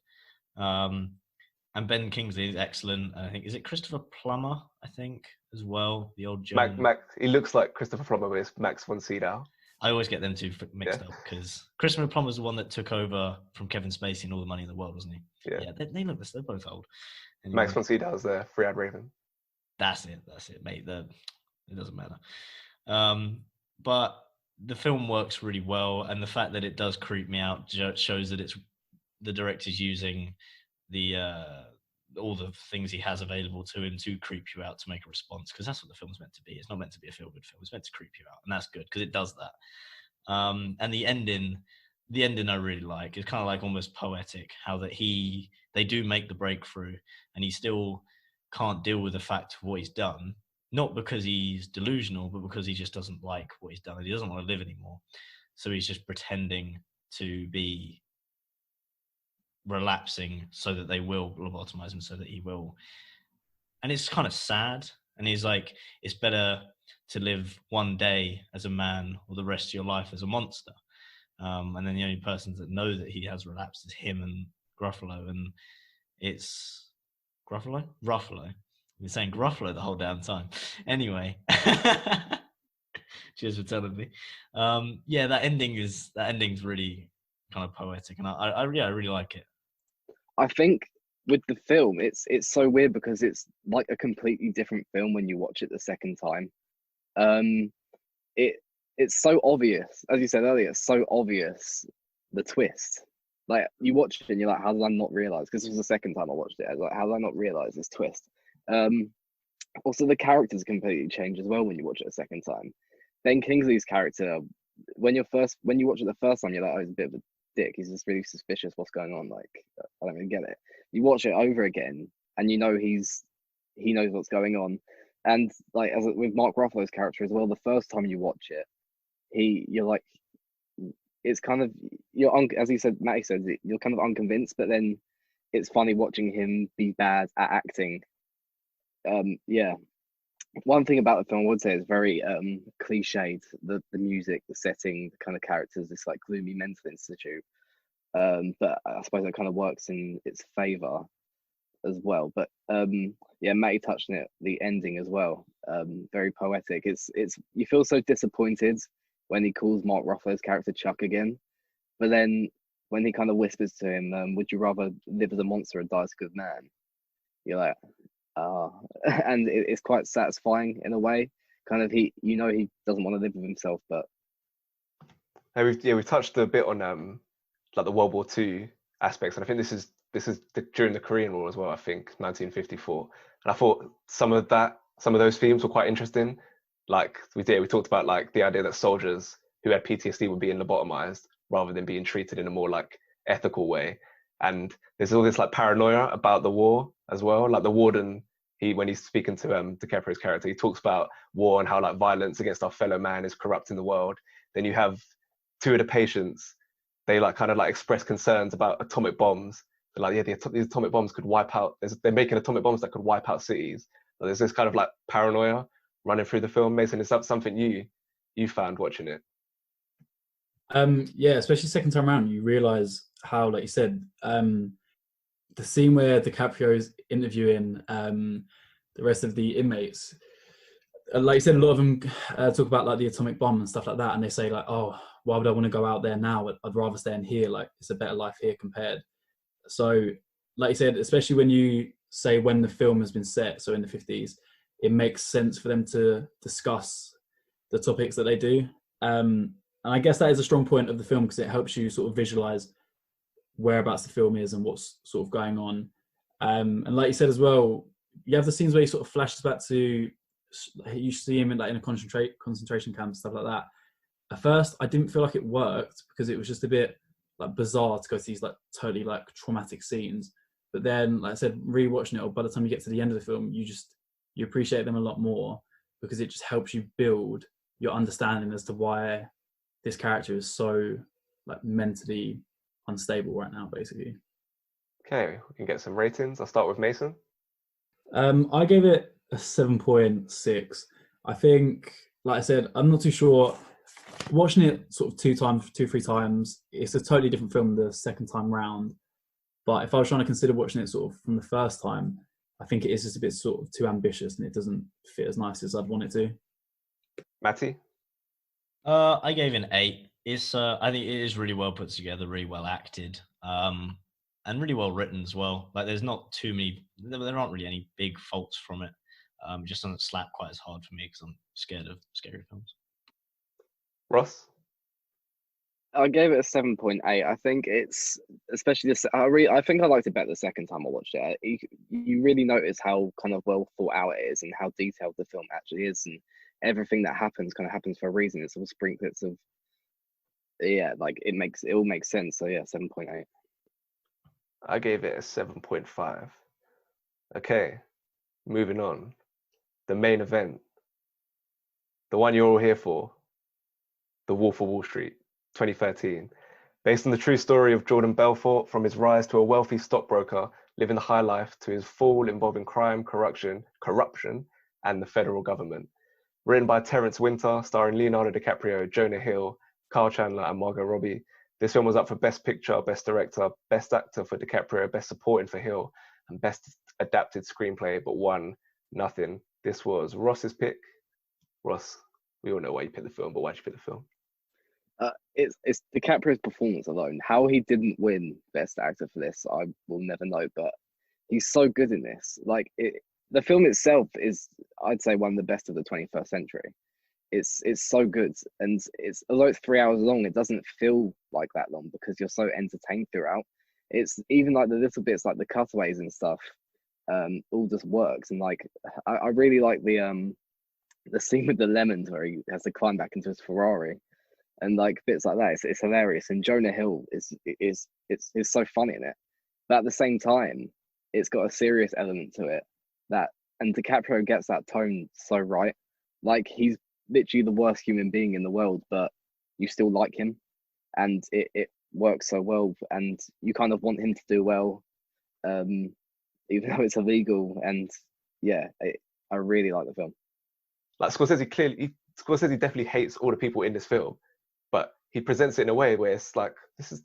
And Ben Kingsley is excellent. I think, is it Christopher Plummer? I think as well. The old German. Max, he looks like Christopher Plummer, but it's Max von Sydow. I always get them two mixed up because Christopher Plummer's the one that took over from Kevin Spacey in All the Money in the World, wasn't he? Yeah. They look this. They're both old. Anyway. Max von Sydow's the Three-Eyed Raven. That's it, mate. It doesn't matter. But the film works really well, and the fact that it does creep me out shows that it's the director's using the all the things he has available to him to creep you out, to make a response, because that's what the film's meant to be. It's not meant to be a feel-good film. It's meant to creep you out, and that's good because it does that. And the ending I really like. It's kind of like almost poetic, how that they do make the breakthrough, and he still can't deal with the fact of what he's done. not because he's delusional, but because he just doesn't like what he's done. He doesn't want to live anymore. So he's just pretending to be relapsing so that they will lobotomize him, so that he will. And it's kind of sad. And he's like, it's better to live one day as a man or the rest of your life as a monster. And then the only persons that know that he has relapsed is him and Gruffalo. And it's Gruffalo? Ruffalo. I've been saying Gruffalo the whole damn time. Anyway. Cheers for telling me. Yeah, that ending's really kind of poetic, and I really like it. I think with the film, it's so weird because it's like a completely different film when you watch it the second time. It's so obvious, as you said earlier. It's so obvious, the twist. Like, you watch it and you're like, how did I not realize? Because this was the second time I watched it. I was like, how did I not realize this twist? Also, the characters completely change as well when you watch it a second time. Ben Kingsley's character, when you watch it the first time, you're like, oh, he's a bit of a dick. He's just really suspicious. What's going on? Like, I don't really get it. You watch it over again, and you know he knows what's going on. And like, as with Mark Ruffalo's character as well, the first time you watch it, you're like, it's kind of, as he said, Matty said, you're kind of unconvinced, but then it's funny watching him be bad at acting. Yeah. One thing about the film I would say is very cliched. The music, the setting, the kind of characters, this like gloomy mental institute. But I suppose that kind of works in its favor as well. But yeah, Matty touched on it, the ending as well. Very poetic. It's you feel so disappointed when he calls Mark Ruffalo's character Chuck again, but then when he kind of whispers to him, would you rather live as a monster or die as a good man? You're like, and it's quite satisfying in a way. Kind of, he doesn't want to live with himself, but we've touched a bit on like the World War II aspects, and I think this is during the Korean War as well. I think 1954, and I thought some of those themes were quite interesting. Like we talked about like the idea that soldiers who had PTSD were being lobotomized rather than being treated in a more like ethical way. And there's all this like paranoia about the war as well. Like the warden, when he's speaking to DiCaprio's character, he talks about war and how like violence against our fellow man is corrupting the world. Then you have two of the patients, they like kind of like express concerns about atomic bombs. They're like, yeah, these atomic bombs could wipe out. They're making atomic bombs that could wipe out cities. So there's this kind of like paranoia running through the film. Mason, is that something you found watching it? Yeah, especially second time around, you realize how, like you said, the scene where DiCaprio's interviewing the rest of the inmates, like you said, a lot of them talk about like the atomic bomb and stuff like that, and they say like, oh, why would I want to go out there now? I'd rather stay in here. Like, it's a better life here compared. So, like you said, especially when you say when the film has been set, so in the 50s, it makes sense for them to discuss the topics that they do. And I guess that is a strong point of the film because it helps you sort of visualize whereabouts the film is and what's sort of going on. And like you said as well, you have the scenes where he sort of flashes back to, you see him in like in a concentration camp, stuff like that. At first, I didn't feel like it worked because it was just a bit like bizarre to go to these like totally like traumatic scenes. But then, like I said, rewatching it, or by the time you get to the end of the film, you appreciate them a lot more because it just helps you build your understanding as to why this character is so like mentally unstable right now, basically. Okay, we can get some ratings. I'll start with Mason. I gave it a 7.6. I think, like I said, I'm not too sure. Watching it sort of 3 times, it's a totally different film the second time round. But if I was trying to consider watching it sort of from the first time, I think it is just a bit sort of too ambitious and it doesn't fit as nice as I'd want it to. Matty? I gave it an 8. It's I think it is really well put together, really well acted, and really well written as well. Like there aren't really any big faults from it. It just doesn't slap quite as hard for me because I'm scared of scary films. Ross? I gave it a 7.8. I think it's, especially this, I think I liked it better the second time I watched it. You really notice how kind of well thought out it is and how detailed the film actually is, and everything that happens kind of happens for a reason. It's all sprinklets of, yeah, like it all makes sense. So yeah, 7.8. I gave it a 7.5. Okay, moving on. the main event, the one you're all here for, The Wolf of Wall Street, 2013, based on the true story of Jordan Belfort from his rise to a wealthy stockbroker living the high life to his fall involving crime, corruption, and the federal government. Written by Terence Winter, starring Leonardo DiCaprio, Jonah Hill, Kyle Chandler, and Margot Robbie. This film was up for Best Picture, Best Director, Best Actor for DiCaprio, Best Supporting for Hill, and Best Adapted Screenplay, but won nothing. This was Ross's pick. Ross, we all know why you picked the film, but why'd you pick the film? It's DiCaprio's performance alone. How he didn't win Best Actor for this, I will never know. But he's so good in this. Like the film itself is, I'd say, one of the best of the 21st century. It's so good, and it's although it's 3 hours long, it doesn't feel like that long because you're so entertained throughout. It's even like the little bits, like the cutaways and stuff, all just works. And like I really like the scene with the lemons where he has to climb back into his Ferrari. And like bits like that, it's hilarious. And Jonah Hill is so funny in it, but at the same time, it's got a serious element to it. And DiCaprio gets that tone so right. Like he's literally the worst human being in the world, but you still like him, and it works so well. And you kind of want him to do well, even though it's illegal. And yeah, I really like the film. Like Scorsese definitely hates all the people in this film, but he presents it in a way where it's like this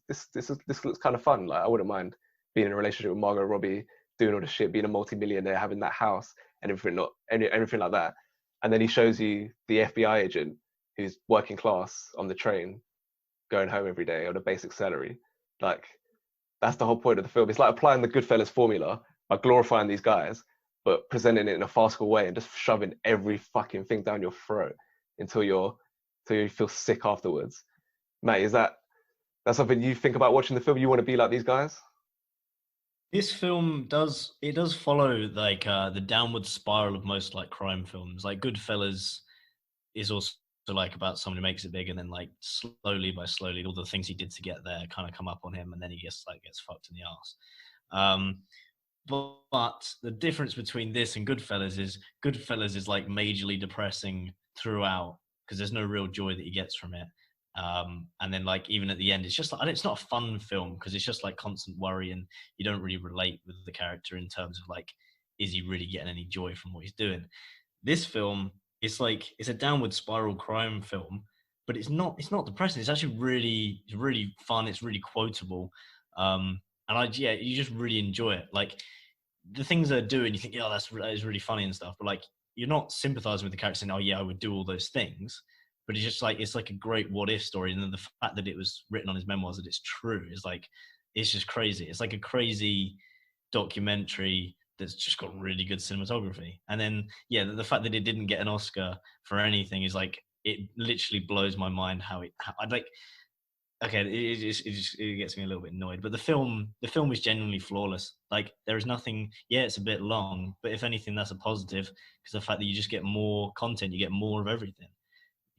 looks kind of fun. Like I wouldn't mind being in a relationship with Margot Robbie, doing all the shit, being a multi-millionaire, having that house and everything like that. And then he shows you the FBI agent who's working class on the train, going home every day on a basic salary. Like that's the whole point of the film. It's like applying the Goodfellas formula by glorifying these guys, but presenting it in a farcical way and just shoving every fucking thing down your throat until you feel sick afterwards. Mate, is that something you think about watching the film? You want to be like these guys? This film does follow like the downward spiral of most like crime films. Like Goodfellas is also like about someone who makes it big, and then like slowly all the things he did to get there kind of come up on him, and then he gets fucked in the ass. But the difference between this and Goodfellas is like majorly depressing throughout because there's no real joy that he gets from it. And then like even at the end, it's just like, it's not a fun film because it's just like constant worry, and you don't really relate with the character in terms of like, is he really getting any joy from what he's doing? This film, it's a downward spiral crime film, but it's not depressing. It's actually really fun. It's really quotable. And you just really enjoy it. Like the things they're doing, you think, yeah, that is really funny and stuff, but like you're not sympathizing with the character saying, oh yeah, I would do all those things. But it's just like, it's like a great what if story. And then the fact that it was written on his memoirs, that it's true, is like, it's just crazy. It's like a crazy documentary that's just got really good cinematography. And then, yeah, the fact that it didn't get an Oscar for anything is like, it literally blows my mind how I'd like, okay, it gets me a little bit annoyed, but the film is genuinely flawless. Like there is nothing, yeah, it's a bit long, but if anything, that's a positive because the fact that you just get more content, you get more of everything.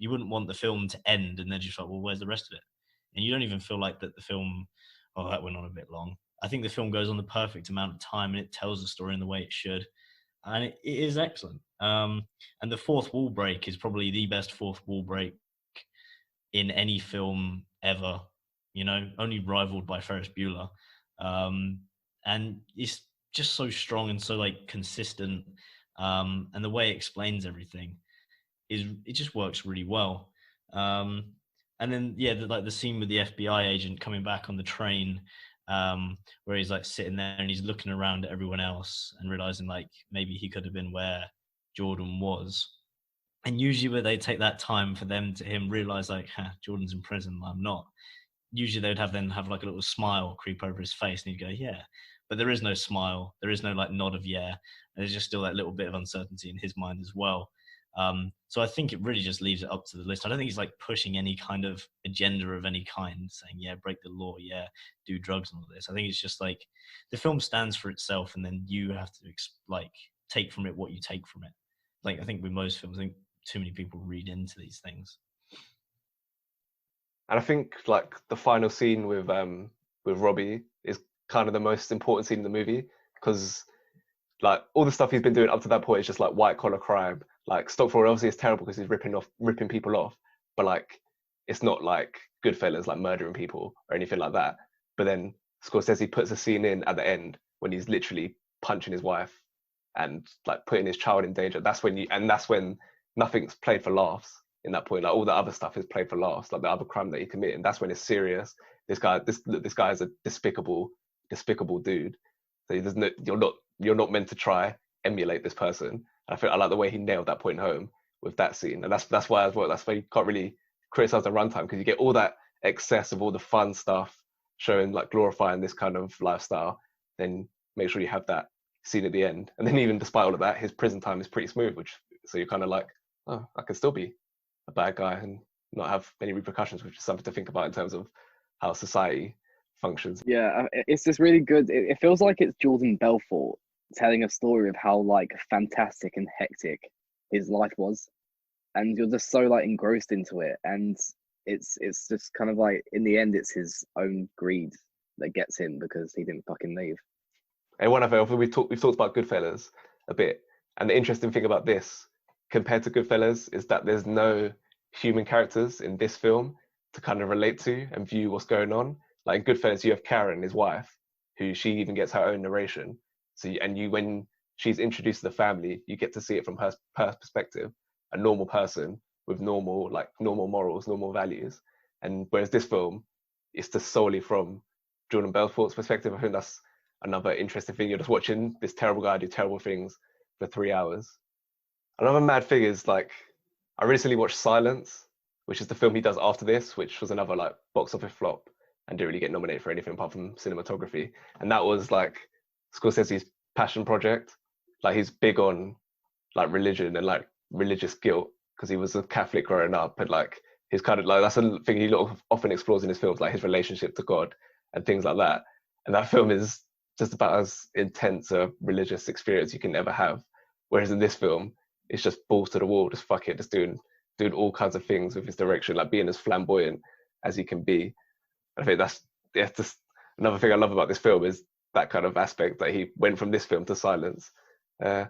You wouldn't want the film to end and then just like, well, where's the rest of it? And you don't even feel like that the film, oh, that went on a bit long. I think the film goes on the perfect amount of time and it tells the story in the way it should. And it is excellent. And the fourth wall break is probably the best fourth wall break in any film ever, only rivaled by Ferris Bueller. And it's just so strong and so like consistent. And the way it explains everything it just works really well. And then the scene with the FBI agent coming back on the train, where he's like sitting there and he's looking around at everyone else and realizing like maybe he could have been where Jordan was. And usually where they take that time for him realize like, Jordan's in prison, I'm not. Usually they would have like a little smile creep over his face and he'd go, yeah. But there is no smile. There is no like nod of yeah. And there's just still that little bit of uncertainty in his mind as well. So I think it really just leaves it up to the list. I don't think he's like pushing any kind of agenda of any kind, saying, yeah, break the law, yeah, do drugs and all this. I think it's just like the film stands for itself and then you have to like take from it what you take from it. Like I think with most films, I think too many people read into these things. And I think like the final scene with Robbie is kind of the most important scene in the movie because like all the stuff he's been doing up to that point is just like white collar crime. Like stock fraud obviously is terrible because he's ripping people off, but like it's not like Goodfellas, like murdering people or anything like that. But then Scorsese puts a scene in at the end when he's literally punching his wife and like putting his child in danger. That's when nothing's played for laughs in that point. Like all the other stuff is played for laughs, like the other crime that he committed. And that's when it's serious. This guy is a despicable dude. So you're not meant to try emulate this person. And I like the way he nailed that point home with that scene. And that's why as well, that's why you can't really criticize the runtime, because you get all that excess of all the fun stuff showing, like glorifying this kind of lifestyle. Then make sure you have that scene at the end. And then even despite all of that, his prison time is pretty smooth, so you're kind of like, oh, I can still be a bad guy and not have any repercussions, which is something to think about in terms of how society functions. Yeah, it's just really good. It feels like it's Jordan Belfort telling a story of how like fantastic and hectic his life was, and you're just so like engrossed into it. And it's just kind of like, in the end, it's his own greed that gets him because he didn't fucking leave. And one other, we've talked about Goodfellas a bit, and the interesting thing about this compared to Goodfellas is that there's no human characters in this film to kind of relate to and view what's going on. Like in Goodfellas, you have Karen, his wife, who she even gets her own narration. So when she's introduced to the family, you get to see it from her perspective, a normal person with normal morals, normal values. And whereas this film, it's just solely from Jordan Belfort's perspective. I think that's another interesting thing. You're just watching this terrible guy do terrible things for 3 hours. Another mad thing is, like, I recently watched Silence, which is the film he does after this, which was another like box office flop and didn't really get nominated for anything apart from cinematography. And that was like Scorsese's passion project. Like he's big on like religion and like religious guilt because he was a Catholic growing up, and like his kind of like, that's a thing he often explores in his films, like his relationship to God and things like that. And that film is just about as intense a religious experience you can ever have. Whereas in this film, it's just balls to the wall, just fuck it, just doing all kinds of things with his direction, like being as flamboyant as he can be. I think that's just another thing I love about this film, is that kind of aspect that he went from this film to Silence. Should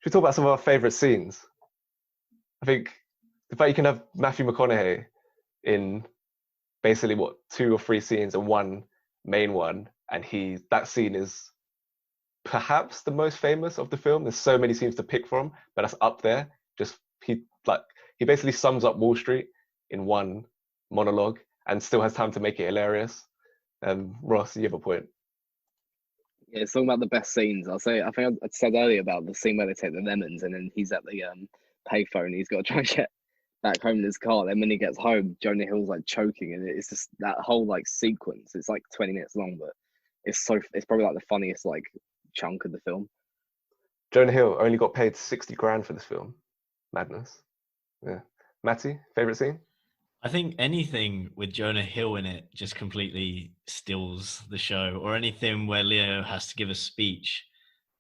we talk about some of our favourite scenes? I think the fact you can have Matthew McConaughey in basically 2 or 3 scenes and one main one, and that scene is perhaps the most famous of the film. There's so many scenes to pick from, but that's up there. Just he basically sums up Wall Street in one monologue and still has time to make it hilarious. Ross, you have a point. Yeah, it's talking about the best scenes. I think I said earlier about the scene where they take the lemons and then he's at the payphone. He's got to try and get back home in his car. Then when he gets home, Jonah Hill's like choking, and it's just that whole like sequence. It's like 20 minutes long, but it's probably like the funniest like chunk of the film. Jonah Hill only got paid 60 grand for this film. Madness. Yeah. Matty, favorite scene? I think anything with Jonah Hill in it just completely steals the show, or anything where Leo has to give a speech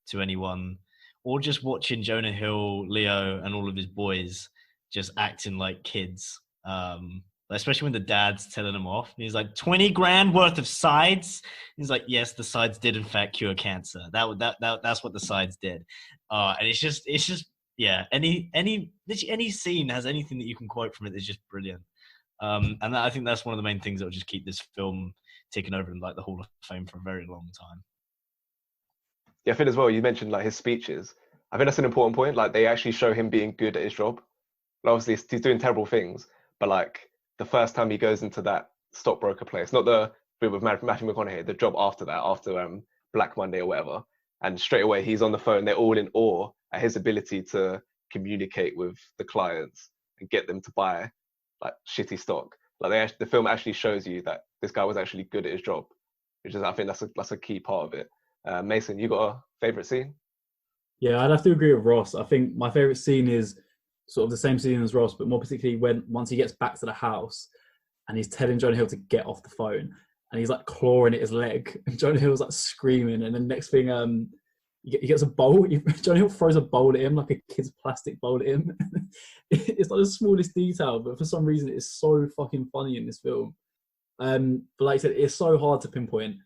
to anyone, or just watching Jonah Hill, Leo, and all of his boys just acting like kids. Especially when the dad's telling him off. He's like, 20 grand worth of sides. He's like, yes, the sides did in fact cure cancer. That's what the sides did. And it's just, yeah. Any scene has anything that you can quote from it is just brilliant. And I think that's one of the main things that will just keep this film taking over in like the Hall of Fame for a very long time. Yeah, I think as well, you mentioned like his speeches. I think that's an important point. Like they actually show him being good at his job. Like, obviously he's doing terrible things, but like the first time he goes into that stockbroker place, not the bit with Matthew McConaughey, the job after Black Monday or whatever, and straight away he's on the phone. They're all in awe at his ability to communicate with the clients and get them to buy like shitty stock. Like the film actually shows you that this guy was actually good at his job, which is, I think that's a key part of it. Mason, you got a favorite scene? Yeah, I'd have to agree with Ross. I think my favorite scene is sort of the same scene as Ross, but more particularly once he gets back to the house and he's telling Jonah Hill to get off the phone, and he's like clawing at his leg, and Jonah Hill's like screaming, and then next thing he gets a bowl. Jonah Hill throws a bowl at him, like a kid's plastic bowl at him. It's like the smallest detail, but for some reason it's so fucking funny in this film. But like I said, it's so hard to pinpoint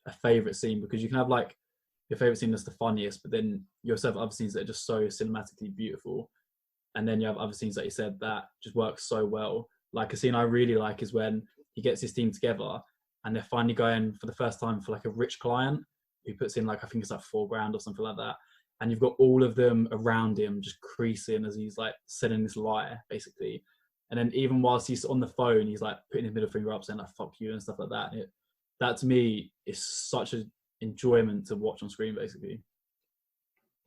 a favourite scene, because you can have like your favorite scene that's the funniest, but then you also have other scenes that are just so cinematically beautiful. And then you have other scenes that you said that just work so well. Like a scene I really like is when he gets his team together and they're finally going for the first time for like a rich client who puts in like, I think it's like $4,000 or something like that. And you've got all of them around him just creasing as he's like selling this lie, basically. And then even whilst he's on the phone, he's like putting his middle finger up saying like, fuck you and stuff like that. And that to me is such an enjoyment to watch on screen, basically.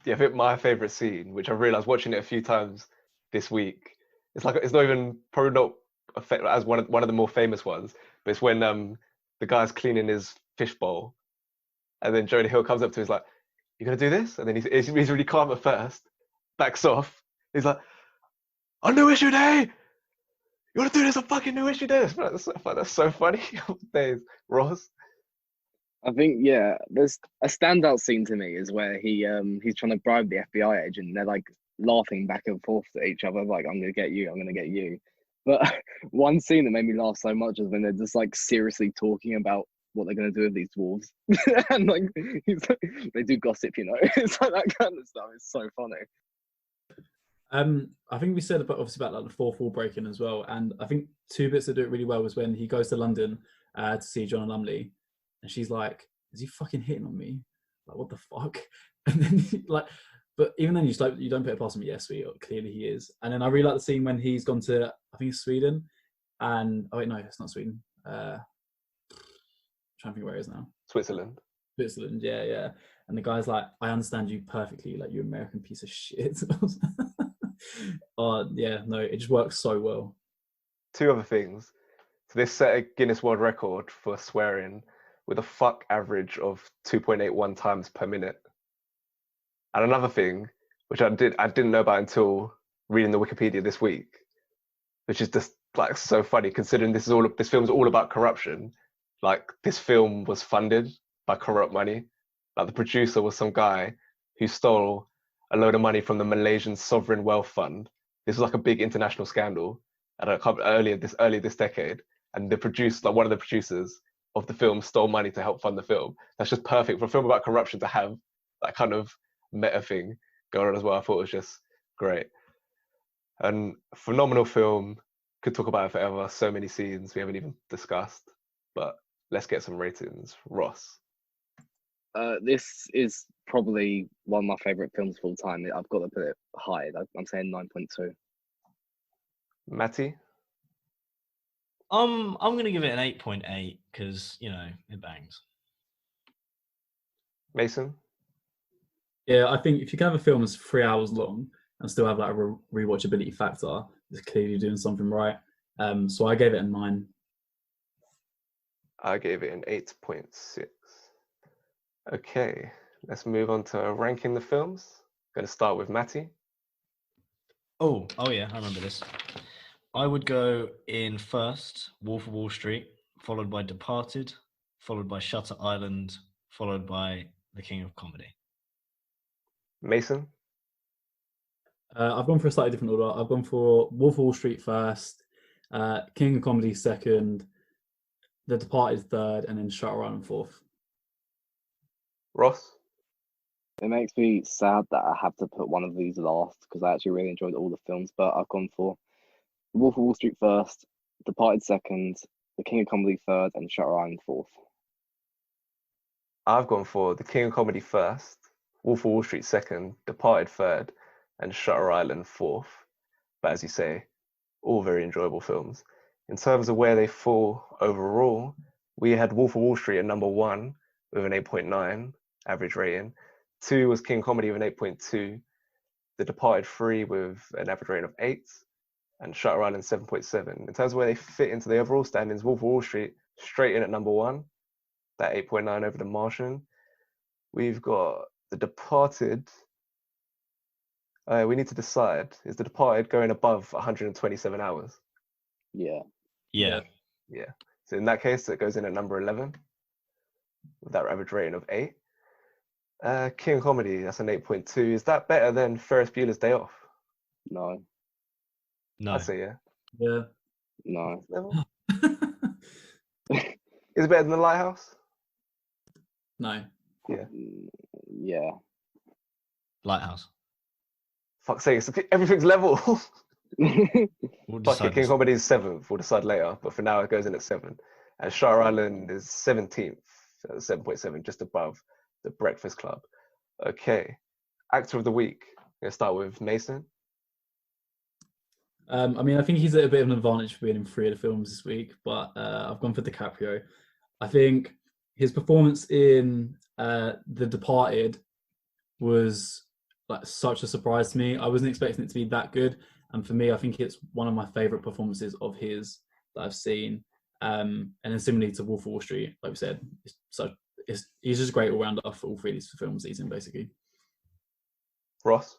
Yeah, I think my favorite scene, which I realized watching it a few times this week, it's like it's not even probably not as one of the more famous ones, but it's when the guy's cleaning his fishbowl, and then Jonah Hill comes up to him, he's like, "You gonna do this?" And then he's really calm at first, backs off. He's like, "On New Issue Day, you wanna do this on fucking New Issue Day?" That's so funny. Days, Ross. I think there's a standout scene to me is where he's trying to bribe the FBI agent. And they're like laughing back and forth to each other, like "I'm gonna get you, I'm gonna get you." But one scene that made me laugh so much is when they're just like seriously talking about what they're gonna do with these dwarves, and like they do gossip, you know. It's like that kind of stuff. It's so funny. I think we said obviously about like the fourth wall breaking as well, and I think two bits that do it really well was when he goes to London to see John Lumley, and she's like, "Is he fucking hitting on me? Like, what the fuck?" And then but even then you don't put it past him. Yes, clearly he is. And then I really like the scene when he's gone to, I think it's Sweden, and oh wait, no, it's not Sweden. I'm trying to think where it is now. Switzerland, yeah. And the guy's like, "I understand you perfectly, like you American piece of shit." Yeah, no, it just works so well. Two other things. So this set a Guinness World Record for swearing with a fuck average of 2.81 times per minute. And another thing, which I didn't know about until reading the Wikipedia this week, which is just like so funny considering this film's all about corruption. Like this film was funded by corrupt money. Like the producer was some guy who stole a load of money from the Malaysian Sovereign Wealth Fund. This was like a big international scandal earlier this decade. And one of the producers of the film stole money to help fund the film. That's just perfect for a film about corruption to have that kind of meta thing going on as well. I thought it was just great. And phenomenal film. Could talk about it forever. So many scenes we haven't even discussed. But let's get some ratings. Ross. This is probably one of my favorite films of all time. I've got to put it high. I'm saying 9.2. Matty. I'm gonna give it an 8.8 because it bangs. Mason. Yeah, I think if you can have a film that's 3 hours long and still have like a rewatchability factor, it's clearly doing something right. So I gave it a 9. I gave it an 8.6. Okay, let's move on to ranking the films. Going to start with Matty. Oh yeah, I remember this. I would go in first, Wolf of Wall Street, followed by Departed, followed by Shutter Island, followed by The King of Comedy. Mason. I've gone for a slightly different order. I've gone for Wolf of Wall Street first, King of Comedy second, The Departed third, and then Shutter Island fourth. Ross. It makes me sad that I have to put one of these last because I actually really enjoyed all the films, but I've gone for Wolf of Wall Street first, Departed second, The King of Comedy third, and Shutter Island fourth. I've gone for The King of Comedy first, Wolf of Wall Street second, Departed third, and Shutter Island fourth. But as you say, all very enjoyable films. In terms of where they fall overall, we had Wolf of Wall Street at number 1 with an 8.9 average rating. 2 was King of Comedy with an 8.2. The Departed 3 with an average rating of 8. And Shutter Island 7.7. In terms of where they fit into the overall standings, Wolf of Wall Street straight in at number 1, that 8.9 over The Martian. We've got The Departed. We need to decide, is The Departed going above 127 hours? Yeah. Yeah. So in that case, it goes in at number 11 with that average rating of 8. King of Comedy, that's an 8.2. Is that better than Ferris Bueller's Day Off? No. I'd say yeah. Yeah. No. Level? Is it better than The Lighthouse? No. Yeah. Yeah. Lighthouse. Fuck's sake, everything's level. We'll Fuck it, decide King this. Comedy is 7th. We'll decide later, but for now it goes in at 7. And Shutter Island is 17th, 7.7, just above The Breakfast Club. Okay, actor of the week. I'm gonna start with Mason. I mean, I think he's at a bit of an advantage for being in 3 of the films this week, but I've gone for DiCaprio. I think his performance in The Departed was like such a surprise to me. I wasn't expecting it to be that good, and for me, I think it's one of my favorite performances of his that I've seen. And then similarly to Wolf of Wall Street, like we said, he's just a great all-rounder for all 3 of these films he's in, basically. Ross.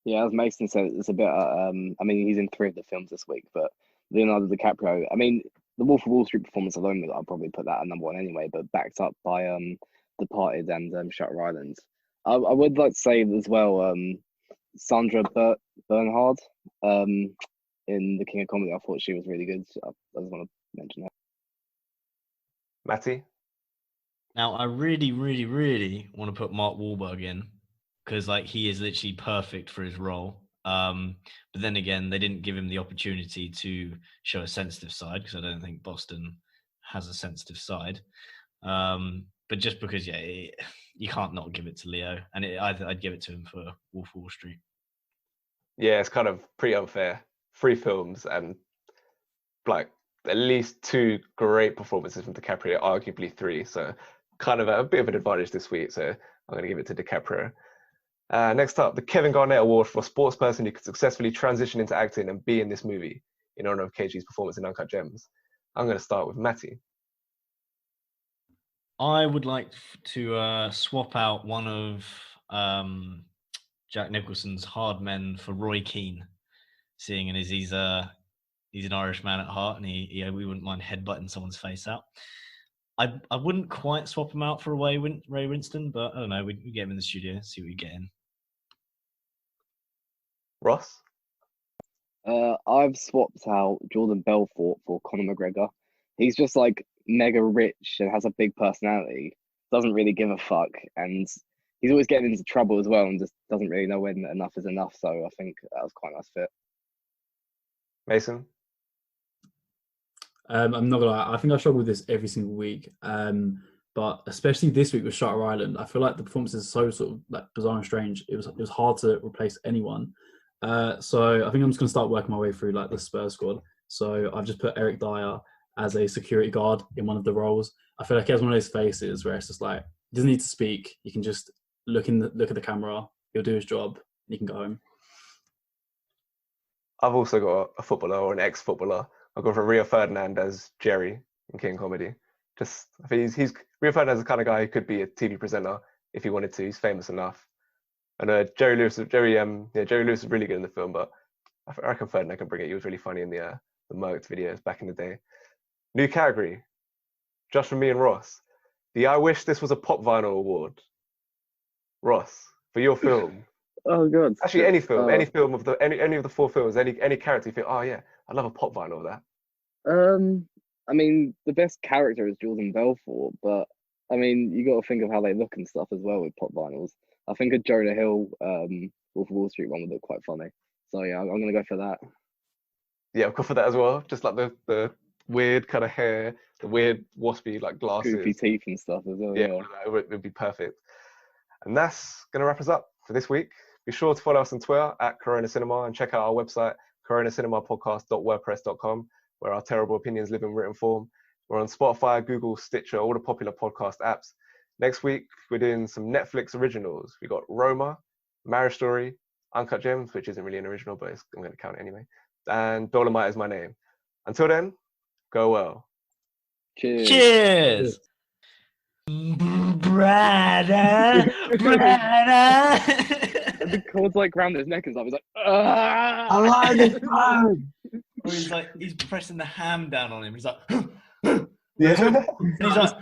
Yeah, as Mason said, it's a bit. I mean, he's in 3 of the films this week, but Leonardo DiCaprio. I mean, the Wolf of Wall Street performance alone, I'll probably put that at number 1 anyway. But backed up by Departed and Shutter Island. I would like to say as well, Sandra Bernhard, in The King of Comedy. I thought she was really good. I just want to mention that. Matty. Now, I really, really, really want to put Mark Wahlberg in because, like, he is literally perfect for his role. But then again, they didn't give him the opportunity to show a sensitive side because I don't think Boston has a sensitive side. But just because, yeah, you can't not give it to Leo, and I'd give it to him for Wolf of Wall Street. Yeah, it's kind of pretty unfair. 3 films and like at least 2 great performances from DiCaprio, arguably 3. So kind of a bit of an advantage this week. So I'm going to give it to DiCaprio. Next up, the Kevin Garnett Award for a sports person who could successfully transition into acting and be in this movie in honor of KG's performance in Uncut Gems. I'm going to start with Matty. I would like to swap out one of Jack Nicholson's hard men for Roy Keane, seeing as he's an Irish man at heart, and we wouldn't mind headbutting someone's face out. I wouldn't quite swap him out for Ray Winston, but I don't know. We get him in the studio, see what we get in. Ross? I've swapped out Jordan Belfort for Conor McGregor. He's just like mega rich and has a big personality, doesn't really give a fuck, and he's always getting into trouble as well and just doesn't really know when enough is enough. So I think that was quite a nice fit. Mason? I'm not gonna lie, I think I struggle with this every single week. But especially this week with Shutter Island, I feel like the performance is so sort of like bizarre and strange. It was hard to replace anyone. So I think I'm just gonna start working my way through like the Spurs squad. So I've just put Eric Dyer as a security guard in one of the roles. I feel like he has one of those faces where it's just like he doesn't need to speak. You can just look at the camera. He'll do his job. And you can go home. I've also got a footballer or an ex-footballer. I've gone for Rio Ferdinand as Jerry in King Comedy. I think he's Rio Ferdinand's the kind of guy who could be a TV presenter if he wanted to. He's famous enough. And Jerry Lewis is really good in the film, but I reckon Ferdinand can bring it. He was really funny in the Mercked videos back in the day. New category, just from me and Ross. The I Wish This Was a Pop Vinyl Award. Ross, for your film. Oh god. Actually, any film of any of the 4 films, any character you think, oh yeah, I'd love a pop vinyl of that. I mean, the best character is Jordan Belfort, but I mean, you got to think of how they look and stuff as well with pop vinyls. I think a Jonah Hill, Wolf of Wall Street one would look quite funny. So yeah, I'm gonna go for that. Yeah, I've gone for that as well. Just like the weird kind of hair, the weird waspy like glasses, Goofy teeth and stuff as well. Yeah, all of that, it would be perfect. And that's gonna wrap us up for this week. Be sure to follow us on Twitter at Corona Cinema and check out our website, coronacinemapodcast.wordpress.com, where our terrible opinions live in written form. We're on Spotify, Google, Stitcher, all the popular podcast apps. Next week, we're doing some Netflix originals. We got Roma, Marriage Story, Uncut Gems, which isn't really an original, but I'm going to count it anyway. And Dolomite Is My Name. Until then, go well. Cheers. Cheers. Brother. And the cord's like round his neck and stuff. He's like, ah! I like this man. Or he's pressing the ham down on him. He's like, Yeah. and he's like,